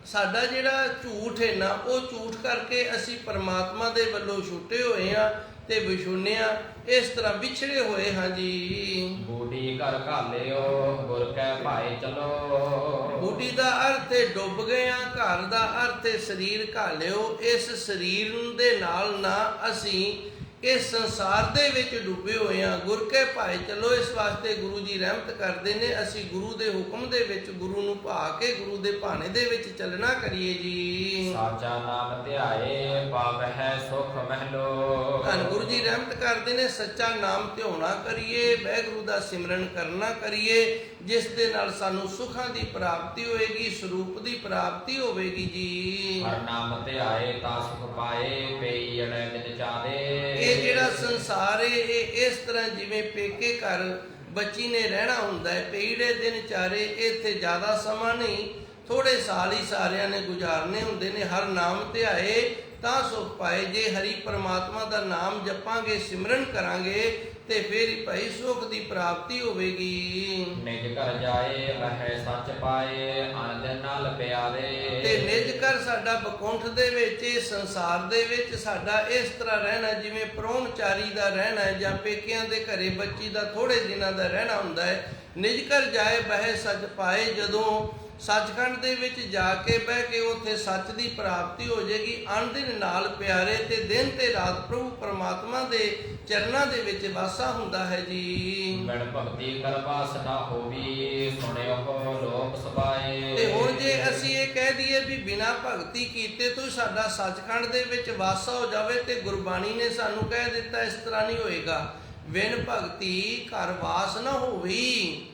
ਸਾਡਾ ਜਿਹੜਾ ਝੂਠ ਹੈ ਨਾ, ਉਹ ਝੂਠ ਕਰਕੇ ਅਸੀਂ ਪਰਮਾਤਮਾ ਦੇ ਵੱਲੋਂ ਛੁੱਟੇ ਹੋਏ ਆ ਤੇ ਵਿਛੁੰਨਿਆ, ਇਸ ਤਰ੍ਹਾਂ ਵਿਛੜੇ ਹੋਏ ਹਾਂ ਜੀ। ਬੂਢੀ ਘਰ ਘਾਲਿਓ, ਗੁਰ ਕੈ ਭਾਏ ਚਲੋ। ਬੂਢੀ ਦਾ ਅਰਥ ਹੈ ਡੁੱਬ ਗਏ ਆ, ਘਰ ਦਾ ਅਰਥ ਹੈ ਸਰੀਰ ਘਾਲਿਓ। ਇਸ ਸਰੀਰ ਦੇ ਨਾਲ ਨਾ ਅਸੀਂ ਇਸ ਸੰਸਾਰ ਦੇ ਵਿੱਚ ਡੁੱਬੇ ਹੋਏ ਆ। ਗੁਰ ਕੇ ਭਾਏ ਚਲੋ, ਇਸ ਵਾਸਤੇ ਗੁਰੂ ਜੀ ਰਹਿਮਤ ਕਰਦੇ ਨੇ, ਅਸੀਂ ਗੁਰੂ ਦੇ ਹੁਕਮ ਦੇ ਵਿੱਚ, ਗੁਰੂ ਨੂੰ ਭਾ ਕੇ ਗੁਰੂ ਦੇ ਭਾਣੇ ਦੇ ਵਿੱਚ ਚੱਲਣਾ ਕਰੀਏ ਜੀ। ਸਾਚਾ ਨਾਮ ਧਿਆਏ, ਪਾਵਹਿ ਸੁਖ ਮਹਿਲੋ। ਧੰਨ ਗੁਰੂ ਜੀ ਰਹਿਮਤ ਕਰਦੇ ਨੇ, ਸੱਚਾ ਨਾਮ ਧਿਆਉਣਾ ਕਰੀਏ, ਵਾਹਿਗੁਰੂ ਦਾ ਸਿਮਰਨ ਕਰਨਾ ਕਰੀਏ, ਜਿਸ ਦੇ ਨਾਲ ਸਾਨੂੰ ਸੁੱਖਾਂ ਦੀ ਪ੍ਰਾਪਤੀ ਹੋਏਗੀ, ਸਰੂਪ ਦੀ ਪ੍ਰਾਪਤੀ ਹੋਵੇਗੀ ਜੀ। ਹਰ ਨਾਮ ਧਿਆਏ ਤਾਂ ਸੁਖ ਪਾਏ, ਪਈ ਅੜੈ ਦਿਨ ਚਾਰੇ। ਇਹ ਜਿਹੜਾ ਸੰਸਾਰ ਹੈ, ਇਹ ਇਸ ਤਰ੍ਹਾਂ ਜਿਵੇਂ ਪੇਕੇ ਘਰ ਬੱਚੀ ਨੇ ਰਹਿਣਾ ਹੁੰਦਾ ਹੈ, ਪਈੜੇ ਦਿਨ ਚਾਰੇ, ਇੱਥੇ ਜ਼ਿਆਦਾ ਸਮਾਂ ਨਹੀਂ, ਥੋੜੇ ਸਾਲ ਹੀ ਸਾਰਿਆਂ ਨੇ ਗੁਜ਼ਾਰਨੇ ਹੁੰਦੇ ਨੇ। ਹਰ ਨਾਮ ਧਿਆਏ ਤਾਂ ਸੁਖ ਪਾਏ। ਜੇ ਹਰੀ ਪਰਮਾਤਮਾ ਦਾ ਨਾਮ ਜਪਾਂਗੇ, ਸਿਮਰਨ ਕਰਾਂਗੇ, ਤੇ ਫਿਰ ਹੀ ਭਾਈ ਸੁਖ ਦੀ ਪ੍ਰਾਪਤੀ ਹੋਵੇਗੀ। ਨਿਜ ਘਰ ਜਾਏ, ਰਹਿ ਸੱਚ ਪਾਏ, ਆਨੰਦ ਨਾਲ ਪਿਆਰੇ। ਤੇ ਨਿਜ ਘਰ ਸਾਡਾ ਬਕੁੰਠ ਦੇ ਵਿੱਚ, ਇਸ ਸੰਸਾਰ ਦੇ ਵਿੱਚ ਸਾਡਾ ਇਸ ਤਰ੍ਹਾਂ ਰਹਿਣਾ ਜਿਵੇਂ ਪ੍ਰਾਹੁਣਚਾਰੀ ਦਾ ਰਹਿਣਾ ਹੈ, ਜਾਂ ਪੇਕਿਆਂ ਦੇ ਘਰੇ ਬੱਚੀ ਦਾ ਥੋੜੇ ਦਿਨਾਂ ਦਾ ਰਹਿਣਾ ਹੁੰਦਾ ਹੈ। ਨਿਜ ਘਰ ਜਾਏ ਬਹਿ ਸੱਚ ਪਾਏ, ਜਦੋਂ ਸੱਚਖੰਡ ਦੇ ਵਿੱਚ ਜਾ ਕੇ ਬਹਿ ਕੇ ਉੱਥੇ ਸੱਚ ਦੀ ਪ੍ਰਾਪਤੀ ਹੋ ਜਾਏਗੀ। ਅਣਦਿਨ ਨਾਲ ਪਿਆਰੇ, ਤੇ ਦਿਨ ਤੇ ਰਾਤ ਪ੍ਰਭੂ ਪਰਮਾਤਮਾ ਦੇ ਚਰਨਾਂ ਦੇ ਵਿੱਚ ਵਾਸਾ ਹੁੰਦਾ ਹੈ ਜੀ। ਬਿਨ ਭਗਤੀ ਕਰ ਵਾਸ ਨਾ ਹੋਵੀ, ਸੁਣਿਓ ਲੋਕ ਸਬਾਏ। ਤੇ ਹੁਣ ਜੇ ਅਸੀਂ ਇਹ ਕਹਿ ਦਈਏ ਵੀ ਬਿਨਾਂ ਭਗਤੀ ਕੀਤੇ ਤੋਂ ਸਾਡਾ ਸੱਚਖੰਡ ਦੇ ਵਿੱਚ ਵਾਸਾ ਹੋ ਜਾਵੇ, ਤੇ ਗੁਰਬਾਣੀ ਨੇ ਸਾਨੂੰ ਕਹਿ ਦਿੱਤਾ ਇਸ ਤਰ੍ਹਾਂ ਨਹੀਂ ਹੋਏਗਾ। ਬਿਨ ਭਗਤੀ ਘਰ ਵਾਸ ਨਾ ਹੋਵੀ,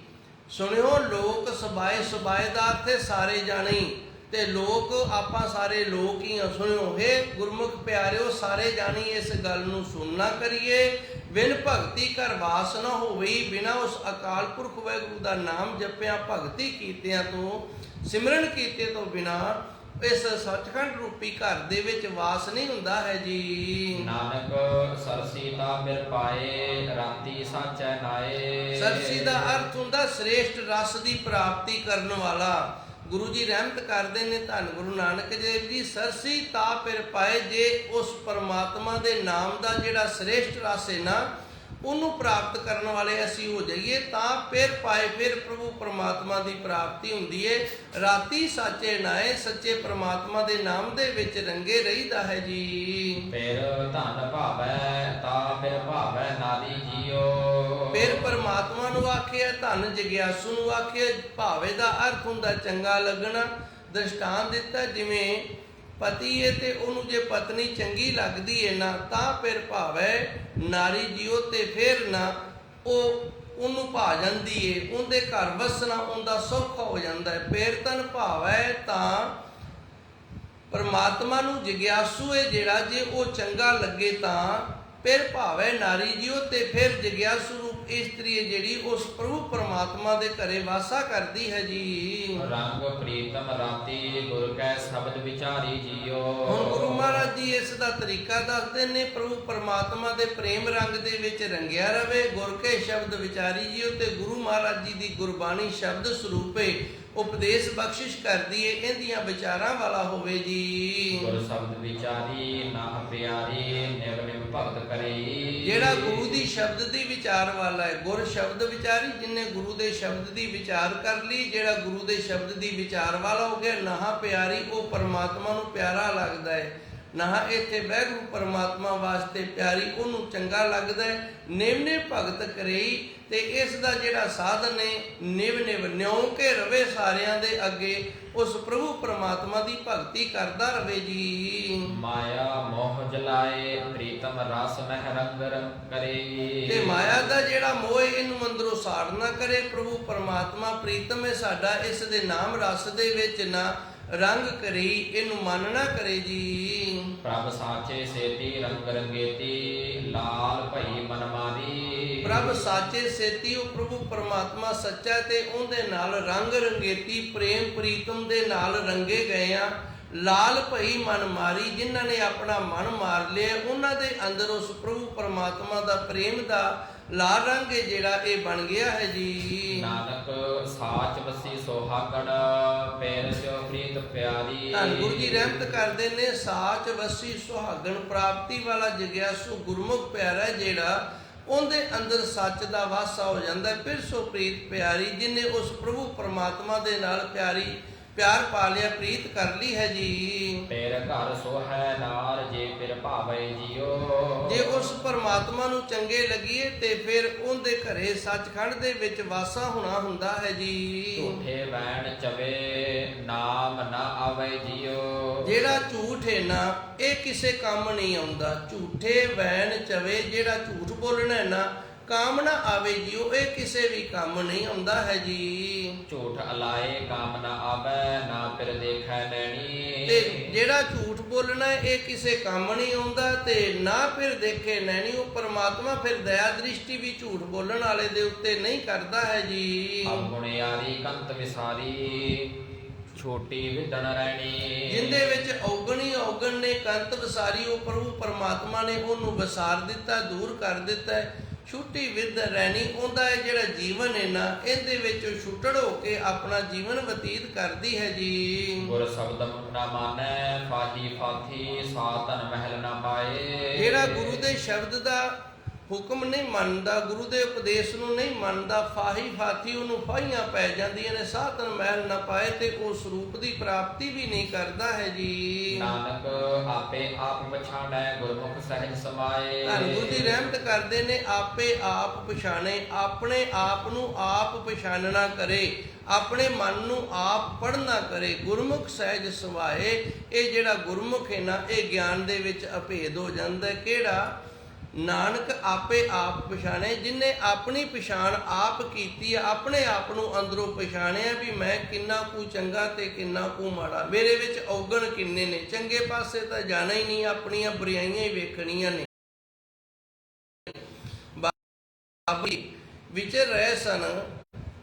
ਸੁਣਿਓ ਲੋਕ ਸਬਾਏ, ਸਬਾਏ ਦਾ ਅਰਥ ਹੈ ਸਾਰੇ ਜਾਣੇ, ਤੇ ਲੋਕ ਆਪਾਂ ਸਾਰੇ ਲੋਕ ਹੀ ਆ। ਸੁਣਿਓ ਹੇ ਗੁਰਮੁਖ ਪਿਆਰਿਓ ਸਾਰੇ ਜਾਣੀ ਇਸ ਗੱਲ ਨੂੰ ਸੁਣਨਾ ਕਰੀਏ। ਬਿਨ ਭਗਤੀ ਕਰ ਵਾਸ ਨਾ ਹੋਵੇ, ਬਿਨਾ ਉਸ ਅਕਾਲ ਪੁਰਖ ਵਾਹਿਗੁਰੂ ਦਾ ਨਾਮ ਜਪਿਆ ਭਗਤੀ ਕੀਤਿਆਂ ਤੋਂ, ਸਿਮਰਨ ਕੀਤੇ ਤੋਂ ਬਿਨਾ ਇਸ ਸੱਚਖੰਡ ਰੂਪੀ ਘਰ ਦੇ ਵਿੱਚ ਵਾਸ ਨਹੀਂ ਹੁੰਦਾ ਹੈ ਜੀ। ਨਾਨਕ ਸਰਸੀ ਤਾ ਮਿਰ ਪਾਏ, ਰਾਤੀ ਸਾਚੈ ਨਾਏ। ਸਰਸੀ ਦਾ ਅਰਥ ਹੁੰਦਾ ਸ੍ਰੇਸ਼ਟ ਰਸ ਦੀ ਪ੍ਰਾਪਤੀ ਕਰਨ ਵਾਲਾ। ਗੁਰੂ ਜੀ ਰਹਿਮਤ ਕਰਦੇ ਨੇ, ਧੰਨ ਗੁਰੂ ਨਾਨਕ ਦੇਵ ਜੀ, ਸਰਸੀ ਤਾ ਪਿਰ ਪਾਏ, ਜੇ ਉਸ ਪਰਮਾਤਮਾ ਦੇ ਨਾਮ ਦਾ ਜਿਹੜਾ ਸ੍ਰੇਸ਼ਟ ਰਸ ਹੈ ਨਾ, ਉਹਨੂੰ ਪ੍ਰਾਪਤ ਕਰਨ ਵਾਲੇ ਅਸੀਂ ਹੋ ਜਾਈਏ ਤਾਂ ਫਿਰ ਪਾਏ, ਫਿਰ ਪ੍ਰਭੂ ਪਰਮਾਤਮਾ ਦੀ ਪ੍ਰਾਪਤੀ ਹੁੰਦੀ ਹੈ। ਰਾਤੀ ਸਾਚੇ ਨਾਏ, ਸੱਚੇ ਪਰਮਾਤਮਾ ਦੇ ਨਾਮ ਦੇ ਵਿੱਚ ਰੰਗੇ ਰਹੀਦਾ ਹੈ ਜੀ। ਫਿਰ ਧਨ ਭਾਵੈ ਤਾ ਫਿਰ ਭਾਵੈ ਨਾਰੀ ਜੀਓ। ਫਿਰ ਪਰਮਾਤਮਾ ਨੂੰ ਆਖਿਆ, ਧਨ ਜਗਿਆਸੂ ਨੂੰ ਆਖਿਆ। ਭਾਵੇ ਦਾ ਅਰਥ ਹੁੰਦਾ ਚੰਗਾ ਲੱਗਣਾ। ਦ੍ਰਿਸ਼ਟਾਂਤ ਦਿੱਤਾ, ਜਿਵੇਂ ਪਤੀ ਹੈ ਤੇ ਉਹਨੂੰ ਜੇ ਪਤਨੀ ਚੰਗੀ ਲੱਗਦੀ ਹੈ ਨਾ ਤਾਂ ਫਿਰ ਭਾਵੈ ਨਾਰੀ ਜੀਓ, ਤੇ ਫਿਰ ਨਾ ਉਹ ਉਹਨੂੰ ਭਾ ਜਾਂਦੀ ਹੈ, ਉਹਦੇ ਘਰ ਵਸਣਾ ਉਹਦਾ ਸੌਖਾ ਹੋ ਜਾਂਦਾ ਹੈ। ਫਿਰ ਤਨ ਭਾਵੈ ਤਾਂ ਪਰਮਾਤਮਾ ਨੂੰ ਜਗਿਆਸੂ ਹੈ ਜਿਹੜਾ, ਜੇ ਉਹ ਚੰਗਾ ਲੱਗੇ ਤਾਂ ਫਿਰ ਭਾਵੈ ਨਾਰੀ ਜੀਓ, ਤੇ ਫਿਰ ਜਗਿਆਸੂ ਰੂਪ ਇਸਤਰੀ ਹੈ ਜਿਹੜੀ ਉਸ ਪ੍ਰਭੂ ਪਰਮਾਤਮਾ ਦੇ ਘਰੇ ਵਾਸਾ ਕਰਦੀ ਹੈ ਜੀ। ਰੰਗ ਪ੍ਰੀਤਮ ਰਾਤੀ ਗੁਰ ਕੈ ਸ਼ਬਦ ਵਿਚਾਰੀ ਜੀਓ। ਹੁਣ ਗੁਰੂ ਮਹਾਰਾਜ ਜੀ ਇਸ ਦਾ ਤਰੀਕਾ ਦੱਸਦੇ ਨੇ, ਪ੍ਰਭੂ ਪਰਮਾਤਮਾ ਦੇ ਪ੍ਰੇਮ ਰੰਗ ਦੇ ਵਿੱਚ ਰੰਗਿਆ ਰਵੇ, ਗੁਰ ਕੇ ਸ਼ਬਦ ਵਿਚਾਰੀ ਜੀਓ, ਤੇ ਗੁਰੂ ਮਹਾਰਾਜ ਜੀ ਦੀ ਗੁਰਬਾਣੀ ਸ਼ਬਦ ਸਰੂਪੇ ਉਪਦੇਸ਼ ਬਖਸ਼ਿਸ਼ ਕਰਦੀ ਏ, ਇਹਦੀਆਂ ਵਿਚਾਰਾਂ ਵਾਲਾ ਹੋਵੇ ਜੀ। ਗੁਰ ਸ਼ਬਦ ਵਿਚਾਰੀ ਨਾ ਪਿਆਰੀ, ਨਿਵ ਨਿਵ ਭਗਤ ਕਰੇ। ਜਿਹੜਾ ਗੁਰੂ ਦੀ ਸ਼ਬਦ ਦੀ ਵਿਚਾਰ ਵਾਲਾ ਹੈ, ਗੁਰ ਸ਼ਬਦ ਵਿਚਾਰੀ, ਜਿਨੇ ਗੁਰੂ ਦੇ ਸ਼ਬਦ ਦੀ ਵਿਚਾਰ ਕਰ ਲਈ, ਜਿਹੜਾ ਗੁਰੂ ਦੇ ਸ਼ਬਦ ਦੀ ਵਿਚਾਰ ਵਾਲਾ ਹੋ ਗਿਆ। ਨਾਹ ਪਿਆਰੀ, ਉਹ ਪਰਮਾਤਮਾ ਨੂੰ ਪਿਆਰਾ ਲੱਗਦਾ ਹੈ। ਨਾਹ ਇੱਥੇ ਵਾਹਿਗੁਰੂ ਪਰਮਾਤਮਾ ਵਾਸਤੇ ਪਿਆਰੀ, ਉਹਨੂੰ ਚੰਗਾ ਲੱਗਦਾ ਹੈ। ਨਿਵ ਨਿਵ ਭਗਤ ਕਰੇਈ, ਤੇ ਇਸ ਦਾ ਜਿਹੜਾ ਸਾਧਨ ਹੈ ਨਿਵ ਨਿਵ ਨਿਉ ਕੇ ਰਵੇ ਸਾਰਿਆਂ ਦੇ ਅੱਗੇ, ਉਸ ਪ੍ਰਭੂ ਪਰਮਾਤਮਾ ਦੀ ਭਗਤੀ ਕਰਦਾ ਰਵੇ ਜੀ। ਮਾਇਆ ਮੋਹ ਜਲਾਏ, ਪ੍ਰੀਤਮ ਰਸ ਮਹਿ ਰੰਗ ਕਰੇ। ਤੇ ਮਾਇਆ ਦਾ ਜਿਹੜਾ ਮੋਹ ਹੈ ਇਹਨੂੰ ਅੰਦਰੋਂ ਸਾੜ ਨਾ ਕਰੇ। ਪ੍ਰਭੂ ਪਰਮਾਤਮਾ ਪ੍ਰੀਤਮ ਹੈ ਸਾਡਾ, ਇਸ ਦੇ ਨਾਮ ਰਸ ਦੇ ਵਿੱਚ ਨਾ ਰੰਗ ਕਰੀ, ਇਹਨੂੰ ਮਨ ਨਾ ਕਰੇ ਜੀ। ਪ੍ਰਭ ਸਾਚੇ ਸੇਤੀ ਰੰਗ ਰੰਗੇਤੀ, ਲਾਲ ਭਈ ਮਨ ਮਾਰੀ। ਪ੍ਰਭ ਸਾਚੇ ਸੇਤੀ, ਉਹ ਪ੍ਰਭੂ ਪਰਮਾਤਮਾ ਸੱਚਾ, ਤੇ ਉਹਦੇ ਨਾਲ ਰੰਗ ਰੰਗੇਤੀ ਪ੍ਰੇਮ ਪ੍ਰੀਤਮ ਦੇ ਨਾਲ ਰੰਗੇ ਗਏ ਆ। ਲਾਲ ਭਈ ਮਨ ਮਾਰੀ, ਜਿਨ੍ਹਾਂ ਨੇ ਆਪਣਾ ਮਨ ਮਾਰ ਲਿਆ, ਉਹਨਾਂ ਦੇ ਅੰਦਰ ਉਸ ਪ੍ਰਭੂ ਪਰਮਾਤਮਾ ਦਾ ਪ੍ਰੇਮ ਦਾ ਲਾਲ ਰੰਗ ਹੈ ਜਿਹੜਾ ਇਹ ਬਣ ਗਿਆ ਹੈ ਜੀ। ਨਾਨਕ ਸਾਚ ਵਸੀ ਸੁਹਾਗਣ, ਪੈਰ ਸਿਓ ਪ੍ਰੀਤ ਪਿਆਰੀ। ਧੰਨ ਗੁਰੂ ਜੀ ਰਹਿਮਤ ਕਰਦੇ ਨੇ, ਸਾਚ ਵਸੀ ਸੁਹਾਗਣ, ਪ੍ਰਾਪਤੀ ਵਾਲਾ ਜਗਿਆਸੂ ਗੁਰਮੁਖ ਪਿਆਰਾ ਜਿਹੜਾ, ਉਹਦੇ ਅੰਦਰ ਸੱਚ ਦਾ ਵਾਸਾ ਹੋ ਜਾਂਦਾ। ਫਿਰ ਸੋ ਪ੍ਰੀਤ ਪਿਆਰੀ, ਜਿਨੇ ਉਸ ਪ੍ਰਭੂ ਪਰਮਾਤਮਾ ਦੇ ਨਾਲ ਪਿਆਰ ਪਾ ਲਿਆ, ਪ੍ਰੀਤ ਕਰ ਲਈ ਹੈ ਜੀ। ਤੇਰੇ ਘਰ ਸੋ ਹੈ ਨਾਰ, ਜੇ ਫਿਰ ਭਾਵੇ ਜੀਓ। ਜੇ ਉਸ ਪਰਮਾਤਮਾ ਨੂੰ ਚੰਗੇ ਲੱਗੀਏ ਤੇ ਫਿਰ ਉਹਦੇ ਘਰੇ ਸੱਚਖੰਡ ਦੇ ਵਿੱਚ ਵਾਸਾ ਹੋਣਾ ਹੁੰਦਾ ਹੈ ਜੀ। ਝੂਠੇ ਵੈਣ ਚਵੇ, ਨਾਮ ਨਾ ਆਵੇ ਜੀਓ। ਜਿਹੜਾ ਝੂਠ ਹੈ ਨਾ, ਇਹ ਕਿਸੇ ਕੰਮ ਨਹੀਂ ਆਉਂਦਾ। ਝੂਠੇ ਵੈਣ ਚਵੇ, ਜਿਹੜਾ ਝੂਠ ਬੋਲਣਾ ਹੈ ਨਾ, ਕਾਮ ਨਾ ਆਵੇ ਜੀਓ, ਇਹ ਕਿਸੇ ਵੀ ਕੰਮ ਨਹੀਂ ਆਉਂਦਾ ਹੈ ਜੀ। ਝੂਠ ਅਲਾਏ ਕਾਮ ਨਾ ਆਵੇ, ਨਾ ਫਿਰ ਦੇਖੈ ਨੈਣੀ। ਤੇ ਜਿਹੜਾ ਝੂਠ ਬੋਲਣਾ ਇਹ ਕਿਸੇ ਕੰਮ ਨਹੀਂ ਆਉਂਦਾ, ਤੇ ਨਾ ਫਿਰ ਦੇਖੇ ਨੈਣੀ। ਉਹ ਪਰਮਾਤਮਾ ਫਿਰ ਦਇਆ ਦ੍ਰਿਸ਼ਟੀ ਵੀ ਝੂਠ ਬੋਲਣ ਵਾਲੇ ਦੇ ਉੱਤੇ ਨਹੀਂ ਕਰਦਾ ਹੈ ਜੀ। ਅਵਗੁਣਿਆਰੀ ਕੰਤ ਵਿਸਾਰੀ, ਛੋਟੀ ਵਿਦਨ ਰਹਿਣੀ। ਜਿੰਦੇ ਵਿੱਚ ਔਗਣੀ ਔਗਣ ਨੇ ਕੰਤ ਵਿਸਾਰੀ, ਉਹ ਪ੍ਰਭੂ ਪਰਮਾਤਮਾ ਨੇ ਉਹਨੂੰ ਵਿਸਾਰ ਦਿੱਤਾ, ਦੂਰ ਕਰ ਦਿੱਤਾ ਹੈ। ਛੁੱਟੀ ਵਿਦ ਰਹਿਣੀ, ਉਹਦਾ ਇਹ ਜਿਹੜਾ ਜੀਵਨ ਹੈ ਨਾ, ਇਹਦੇ ਵਿੱਚ ਛੁੱਟੜ ਹੋ ਕੇ ਆਪਣਾ ਜੀਵਨ ਬਤੀਤ ਕਰਦੀ ਹੈ ਜੀ। ਗੁਰ ਸ਼ਬਦ ਨਾ ਮਾਨੈ, ਫਾਹੀ ਫਾਥੀ ਸਾਤਨ ਮਹਿਲ ਨਾ ਪਾਏ। ਜਿਹੜਾ ਗੁਰੂ ਦੇ ਸ਼ਬਦ ਦਾ ਹੁਕਮ ਨਹੀਂ ਮੰਨਦਾ, ਗੁਰੂ ਦੇ ਉਪਦੇਸ਼ ਨੂੰ ਨਹੀਂ ਮੰਨਦਾ, ਫਾਹੀ ਫਾਥੀ, ਉਹਨੂੰ ਫਾਹੀਆਂ ਪੈ ਜਾਂਦੀਆਂ ਨੇ, ਸਾਤਨ ਮਹਿਲ ਨਾ ਪਾਏ, ਤੇ ਉਹ ਸਰੂਪ ਦੀ ਪ੍ਰਾਪਤੀ ਵੀ ਨਹੀਂ ਕਰਦਾ ਹੈ ਜੀ। ਨਾਨਕ ਆਪੇ ਆਪ ਪਛਾਣੈ, ਗੁਰਮੁਖ ਸਹਿਜ ਸਮਾਏ। ਧੰਨ ਗੁਰੂ ਜੀ ਰਹਿਮਤ ਕਰਦੇ ਨੇ, ਆਪੇ ਆਪ ਪਛਾਣੇ, ਆਪਣੇ ਆਪ ਨੂੰ ਆਪ ਪਛਾਣਨਾ ਕਰੇ, ਆਪਣੇ ਮਨ ਨੂੰ ਆਪ ਪੜ੍ਹਨਾ ਕਰੇ। ਗੁਰਮੁਖ ਸਹਿਜ ਸਮਾਏ, ਇਹ ਜਿਹੜਾ ਗੁਰਮੁਖ ਹੈ ਨਾ, ਇਹ ਗਿਆਨ ਦੇ ਵਿੱਚ ਅਭੇਦ ਹੋ ਜਾਂਦਾ ਹੈ। ਕਿਹੜਾ? ਨਾਨਕ ਆਪੇ ਆਪ ਪਛਾਣੇ, ਜਿਨੇ ਆਪਣੀ ਪਛਾਣ ਆਪ ਕੀਤੀ, ਆਪਣੇ ਆਪ ਨੂੰ ਅੰਦਰੋਂ ਪਛਾਣਿਆ ਵੀ ਮੈਂ ਕਿੰਨਾ ਕੁ ਚੰਗਾ ਤੇ ਕਿੰਨਾ ਕੁ ਮਾੜਾ, ਮੇਰੇ ਵਿੱਚ ਔਗਣ ਕਿੰਨੇ ਨੇ, ਚੰਗੇ ਪਾਸੇ ਤਾਂ ਜਾਣਾ ਹੀ ਨਹੀਂ, ਆਪਣੀਆਂ ਬੁਰਾਈਆਂ ਹੀ ਵੇਖਣੀਆਂ ਨੇ। ਬਾਬਾ ਵਿੱਚ ਰਹੇ ਸਨ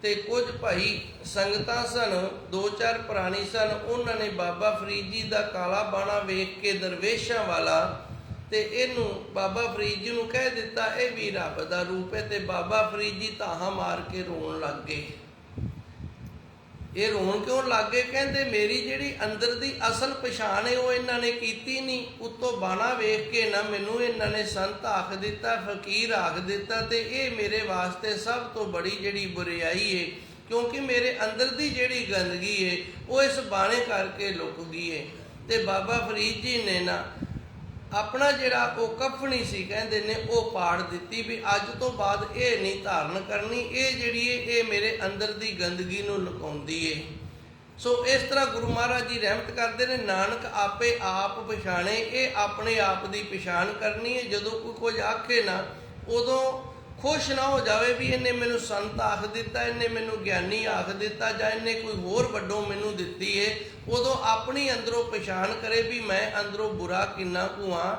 ਤੇ ਕੁਝ ਭਾਈ ਸੰਗਤਾਂ ਸਨ, 2-4 ਪ੍ਰਾਣੀ ਸਨ। ਉਹਨਾਂ ਨੇ ਬਾਬਾ ਫਰੀਦ ਜੀ ਦਾ ਕਾਲਾ ਬਾਣਾ ਵੇਖ ਕੇ ਦਰਵੇਸ਼ਾਂ ਵਾਲਾ ਤੇ ਇਹਨੂੰ ਬਾਬਾ ਫਰੀਦ ਜੀ ਨੂੰ ਕਹਿ ਦਿੱਤਾ ਇਹ ਵੀ ਰੱਬ ਦਾ ਰੂਪ ਹੈ। ਤੇ ਬਾਬਾ ਫਰੀਦ ਜੀ ਧਾਹਾਂ ਮਾਰ ਕੇ ਰੋਣ ਲੱਗ ਗਏ। ਇਹ ਰੋਣ ਕਿਉਂ ਲੱਗ ਗਏ? ਕਹਿੰਦੇ ਮੇਰੀ ਜਿਹੜੀ ਅੰਦਰ ਦੀ ਅਸਲ ਪਛਾਣ ਹੈ ਉਹ ਇਹਨਾਂ ਨੇ ਕੀਤੀ ਨਹੀਂ, ਉੱਤੋਂ ਬਾਣਾ ਵੇਖ ਕੇ ਨਾ ਮੈਨੂੰ ਇਹਨਾਂ ਨੇ ਸੰਤ ਆਖ ਦਿੱਤਾ, ਫਕੀਰ ਆਖ ਦਿੱਤਾ, ਤੇ ਇਹ ਮੇਰੇ ਵਾਸਤੇ ਸਭ ਤੋਂ ਬੜੀ ਜਿਹੜੀ ਬੁਰਿਆਈ ਹੈ, ਕਿਉਂਕਿ ਮੇਰੇ ਅੰਦਰ ਦੀ ਜਿਹੜੀ ਗੰਦਗੀ ਹੈ ਉਹ ਇਸ ਬਾਣੇ ਕਰਕੇ ਲੁਕ ਗਈ ਹੈ। ਤੇ ਬਾਬਾ ਫਰੀਦ ਜੀ ਨੇ ਨਾ ਆਪਣਾ ਜਿਹੜਾ ਉਹ ਕਫਨੀ ਸੀ ਕਹਿੰਦੇ ਨੇ ਉਹ ਪਾੜ ਦਿੱਤੀ ਵੀ ਅੱਜ ਤੋਂ ਬਾਅਦ ਇਹ ਨਹੀਂ ਧਾਰਨ ਕਰਨੀ, ਇਹ ਜਿਹੜੀ ਹੈ ਇਹ ਮੇਰੇ ਅੰਦਰ ਦੀ ਗੰਦਗੀ ਨੂੰ ਲੁਕਾਉਂਦੀ ਹੈ। ਸੋ ਇਸ ਤਰ੍ਹਾਂ ਗੁਰੂ ਮਹਾਰਾਜ ਜੀ ਰਹਿਮਤ ਕਰਦੇ ਨੇ, ਨਾਨਕ ਆਪੇ ਆਪ ਪਛਾਣੇ, ਇਹ ਆਪਣੇ ਆਪ ਦੀ ਪਛਾਣ ਕਰਨੀ ਹੈ। ਜਦੋਂ ਕੋਈ ਕੁਝ ਆਖੇ ਨਾ ਉਦੋਂ ਖੁਸ਼ ਨਾ ਹੋ ਜਾਵੇ ਵੀ ਇਹਨੇ ਮੈਨੂੰ ਸੰਤ ਆਖ ਦਿੱਤਾ, ਇਹਨੇ ਮੈਨੂੰ ਗਿਆਨੀ ਆਖ ਦਿੱਤਾ, ਜਾਂ ਇਹਨੇ ਕੋਈ ਹੋਰ ਵੱਡੋਂ ਮੈਨੂੰ ਦਿੱਤੀ ਹੈ। ਉਦੋਂ ਆਪਣੀ ਅੰਦਰੋਂ ਪਛਾਣ ਕਰੇ ਵੀ ਮੈਂ ਅੰਦਰੋਂ ਬੁਰਾ ਕਿੰਨਾ ਕੁ ਹਾਂ।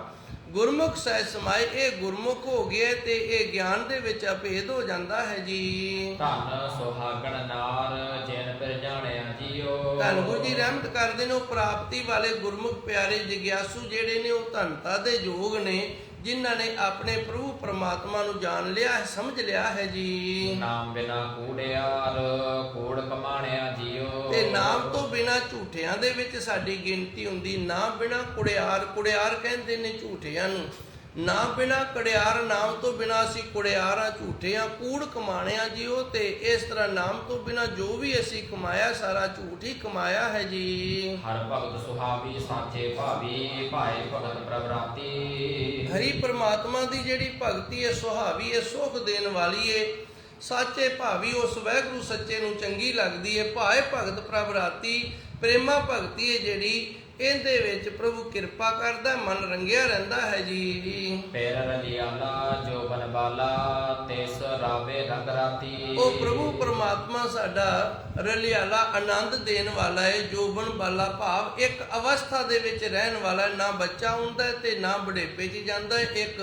ਗੁਰਮੁਖ ਸਹਿ ਸਮਾਏ, ਇਹ ਗੁਰਮੁਖ ਹੋ ਗਿਆ ਤੇ ਇਹ ਗਿਆਨ ਦੇ ਵਿੱਚ ਅਭੇਦ ਹੋ ਜਾਂਦਾ ਹੈ ਜੀ। ਧੰਨ ਸੁਹਾਗਣ ਨਾਰ ਜਿਨ ਫਿਰ ਜਾਣਿਆ ਜੀਓ। ਧੰਨ ਗੁਰੂ ਜੀ ਰਹਿਮਤ ਕਰਦੇ ਨੇ, ਉਹ ਪ੍ਰਾਪਤੀ ਵਾਲੇ ਗੁਰਮੁਖ ਪਿਆਰੇ ਜਗਿਆਸੂ ਜਿਹੜੇ ਨੇ ਉਹ ਧੰਨਤਾ ਦੇ ਯੋਗ ਨੇ, ਜਿਨ੍ਹਾਂ ਨੇ ਆਪਣੇ ਪ੍ਰਭੂ ਪਰਮਾਤਮਾ ਨੂੰ ਜਾਣ ਲਿਆ ਹੈ, ਸਮਝ ਲਿਆ ਹੈ ਜੀ। ਨਾਮ ਬਿਨਾ ਕੂੜਿਆਰ ਕੂੜ ਕਮਾਣਿਆ ਜੀਓ। ਤੇ ਨਾਮ ਤੋਂ ਬਿਨਾ ਝੂਠਿਆਂ ਦੇ ਵਿੱਚ ਸਾਡੀ ਗਿਣਤੀ ਹੁੰਦੀ, ਨਾਮ ਬਿਨਾ ਕੁੜਿਆਰ, ਕੁੜਿਆਰ ਕਹਿੰਦੇ ਨੇ ਝੂਠਿਆਂ ਨੂੰ, ਨਾਮ ਬਿਨਾ ਕੜਿਆਰ, ਨਾਮ ਤੋਂ ਬਿਨਾ ਅਸੀਂ ਕੁੜਿਆਰਾਂ ਝੂਠਿਆਂ ਕੂੜ ਕਮਾਣਿਆ ਜੀਓ। ਤੇ ਇਸ ਤਰ੍ਹਾਂ ਨਾਮ ਤੋਂ ਬਿਨਾ ਜੋ ਵੀ ਅਸੀਂ ਕਮਾਇਆ ਸਾਰਾ ਝੂਠ ਹੀ ਕਮਾਇਆ ਹੈ ਜੀ। ਹਰ ਭਗਤ ਸੁਹਾਵੀ ਸਾਚੇ ਭਾਵੀ ਭਾਏ ਭਗਤ ਪ੍ਰਭਰਾਤੀ। ਹਰੀ ਪਰਮਾਤਮਾ ਦੀ ਜਿਹੜੀ ਭਗਤੀ ਹੈ ਸੁਹਾਵੀ ਹੈ, ਸੁਖ ਦੇਣ ਵਾਲੀ ਹੈ, ਸਾਚੇ ਭਾਵੀ ਉਸ ਵਾਹਿਗੁਰੂ ਸੱਚੇ ਨੂੰ ਚੰਗੀ ਲੱਗਦੀ ਹੈ। ਭਾਏ ਭਗਤ ਪ੍ਰਭ ਰਾਤੀ, ਪ੍ਰੇਮਾ ਭਗਤੀ ਹੈ ਜਿਹੜੀ ਇਹਦੇ ਵਿੱਚ ਪ੍ਰਭੂ ਕਿਰਪਾ ਕਰਦਾ, ਮਨ ਰੰਗਿਆ ਰਹਿੰਦਾ ਹੈ ਜੀ। ਪੈਰ ਰਲਿਆਲਾ ਜੋ ਬਨਵਾਲਾ ਤਿਸ ਰਾਵੇ ਰੰਗ ਰਾਤੀ। ਉਹ ਪ੍ਰਭੂ ਪਰਮਾਤਮਾ ਸਾਡਾ ਰਲਿਆਲਾ ਆਨੰਦ ਦੇਣ ਵਾਲਾ ਹੈ, ਜੋਬਨ ਵਾਲਾ ਭਾਵ ਇੱਕ ਅਵਸਥਾ ਦੇ ਵਿੱਚ ਰਹਿਣ ਵਾਲਾ, ਨਾ ਬੱਚਾ ਹੁੰਦਾ ਹੈ ਤੇ ਨਾ ਬੁਢੇਪੇ 'ਚ ਜਾਂਦਾ ਹੈ, ਇੱਕ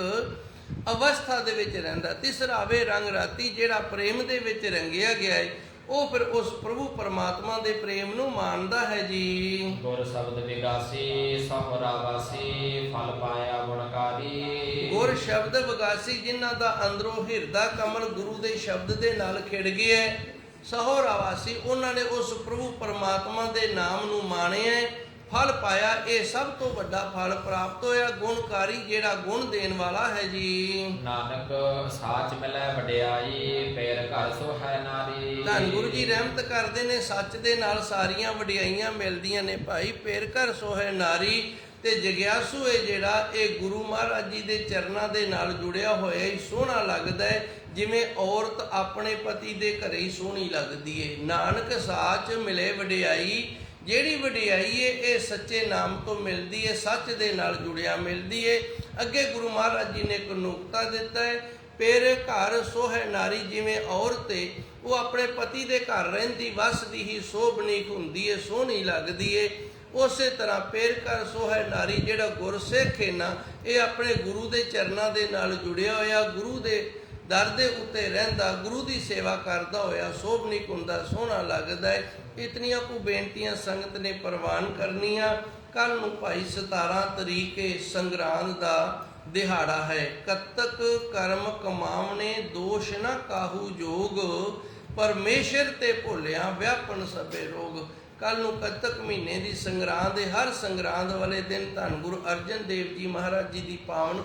ਅਵਸਥਾ ਦੇ ਵਿੱਚ ਰਹਿੰਦਾ। ਤਿਸ ਰਾਵੇ ਰੰਗ ਰਾਤੀ, ਜਿਹੜਾ ਪ੍ਰੇਮ ਦੇ ਵਿੱਚ ਰੰਗਿਆ ਗਿਆ ਹੈ ਉਹ ਫਿਰ ਉਸ ਪ੍ਰਭੂ ਪਰਮਾਤਮਾ ਦੇ ਪ੍ਰੇਮ ਨੂੰ ਮਾਣਦਾ ਹੈ ਜੀ। ਗੁਰ ਸ਼ਬਦ ਵਿਗਾਸੀ ਸਹੁਰਾ ਵਾਸੀ ਫਲ ਪਾਇਆ ਗੁਣਕਾਰੀ। ਗੁਰ ਸ਼ਬਦ ਵਿਗਾਸੀ, ਜਿਨ੍ਹਾਂ ਦਾ ਅੰਦਰੋਂ ਹਿਰਦਾ ਕਮਲ ਗੁਰੂ ਦੇ ਸ਼ਬਦ ਦੇ ਨਾਲ ਖਿੜ ਗਿਆ, ਸਹੁਰਾ ਵਾਸੀ, ਉਹਨਾਂ ਨੇ ਉਸ ਪ੍ਰਭੂ ਪਰਮਾਤਮਾ ਦੇ ਨਾਮ ਨੂੰ ਮਾਣਿਆ, ਫਲ ਪਾਇਆ, ਇਹ ਸਭ ਤੋਂ ਵੱਡਾ ਫਲ ਪ੍ਰਾਪਤ ਹੋਇਆ। ਗੁਣਕਾਰੀ, ਜਿਹੜਾ ਗੁਣ ਦੇਣ ਵਾਲਾ ਹੈ ਜੀ। ਨਾਨਕ ਸਾਚ ਮਿਲੈ ਵਡਿਆਈ ਪੇਰ ਘਰ ਸੋ ਹੈ ਨਾਰੀ। ਧੰਨ ਗੁਰੂ ਜੀ ਰਹਿਮਤ ਕਰਦੇ ਨੇ, ਸੱਚ ਦੇ ਨਾਲ ਸਾਰੀਆਂ ਵਡਿਆਈਆਂ ਮਿਲਦੀਆਂ ਨੇ ਭਾਈ, ਪੇਰ ਘਰ ਸੋ ਹੈ ਨਾਰੀ। ਤੇ ਜਗਿਆਸੂ ਹੈ ਜਿਹੜਾ ਇਹ ਗੁਰੂ ਮਹਾਰਾਜ ਜੀ ਦੇ ਚਰਨਾਂ ਦੇ ਨਾਲ ਜੁੜਿਆ ਹੋਇਆ ਹੀ ਸੋਹਣਾ ਲੱਗਦਾ ਹੈ, ਜਿਵੇਂ ਔਰਤ ਆਪਣੇ ਪਤੀ ਦੇ ਘਰੇ ਹੀ ਸੋਹਣੀ ਲੱਗਦੀ ਹੈ। ਨਾਨਕ ਸਾਚ ਮਿਲੇ ਵਡਿਆਈ, ਜਿਹੜੀ ਵਡਿਆਈ ਹੈ ਇਹ ਸੱਚੇ ਨਾਮ ਤੋਂ ਮਿਲਦੀ ਹੈ, ਸੱਚ ਦੇ ਨਾਲ ਜੁੜਿਆ ਮਿਲਦੀ ਹੈ। ਅੱਗੇ ਗੁਰੂ ਮਹਾਰਾਜ ਜੀ ਨੇ ਇੱਕ ਨੁਕਤਾ ਦਿੱਤਾ ਹੈ, ਪੇਰ ਘਰ ਸੋਹੈ ਨਾਰੀ, ਜਿਵੇਂ ਔਰਤ ਹੈ ਉਹ ਆਪਣੇ ਪਤੀ ਦੇ ਘਰ ਰਹਿੰਦੀ ਵਸਦੀ ਹੀ ਸੋਭਨੀਕ ਹੁੰਦੀ ਹੈ, ਸੋਹਣੀ ਲੱਗਦੀ ਹੈ, ਉਸੇ ਤਰ੍ਹਾਂ ਪੇਰ ਘਰ ਸੋਹੈ ਨਾਰੀ, ਜਿਹੜਾ ਗੁਰਸਿੱਖ ਹੈ ਨਾ ਇਹ ਆਪਣੇ ਗੁਰੂ ਦੇ ਚਰਨਾਂ ਦੇ ਨਾਲ ਜੁੜਿਆ ਹੋਇਆ, ਗੁਰੂ ਦੇ ਦਰ ਦੇ ਉੱਤੇ ਰਹਿੰਦਾ, ਗੁਰੂ ਦੀ ਸੇਵਾ ਕਰਦਾ ਹੋਇਆ ਸੋਭਨੀਕ ਹੁੰਦਾ, ਸੋਹਣਾ ਲੱਗਦਾ ਹੈ। ਇਤਨੀਆਂ ਕੁ ਬੇਨਤੀਆਂ ਸੰਗਤ ਨੇ ਪ੍ਰਵਾਨ ਕਰਨੀਆਂ। ਕੱਲ ਨੂੰ ਭਾਈ 17 ਤਰੀਕੇ ਸੰਗਰਾਂਦ ਦਾ ਦਿਹਾੜਾ ਹੈ। ਕੱਤਕ ਕਰਮ ਕਮਾਵਣੇ ਦੋਸ਼ ਨਾ ਕਾਹੂ ਜੋਗ, ਪਰਮੇਸ਼ਰ ਤੇ ਭੁੱਲਿਆ ਵਿਆਪਨ ਸਭੇ ਰੋਗ। ਕੱਲ ਨੂੰ ਕੱਤਕ ਮਹੀਨੇ ਦੀ ਸੰਗਰਾਂਦ ਹੈ। ਹਰ ਸੰਗਰਾਂਦ ਵਾਲੇ ਦਿਨ ਧੰਨ ਗੁਰੂ ਅਰਜਨ ਦੇਵ ਜੀ ਮਹਾਰਾਜ ਜੀ ਦੀ ਪਾਵਨ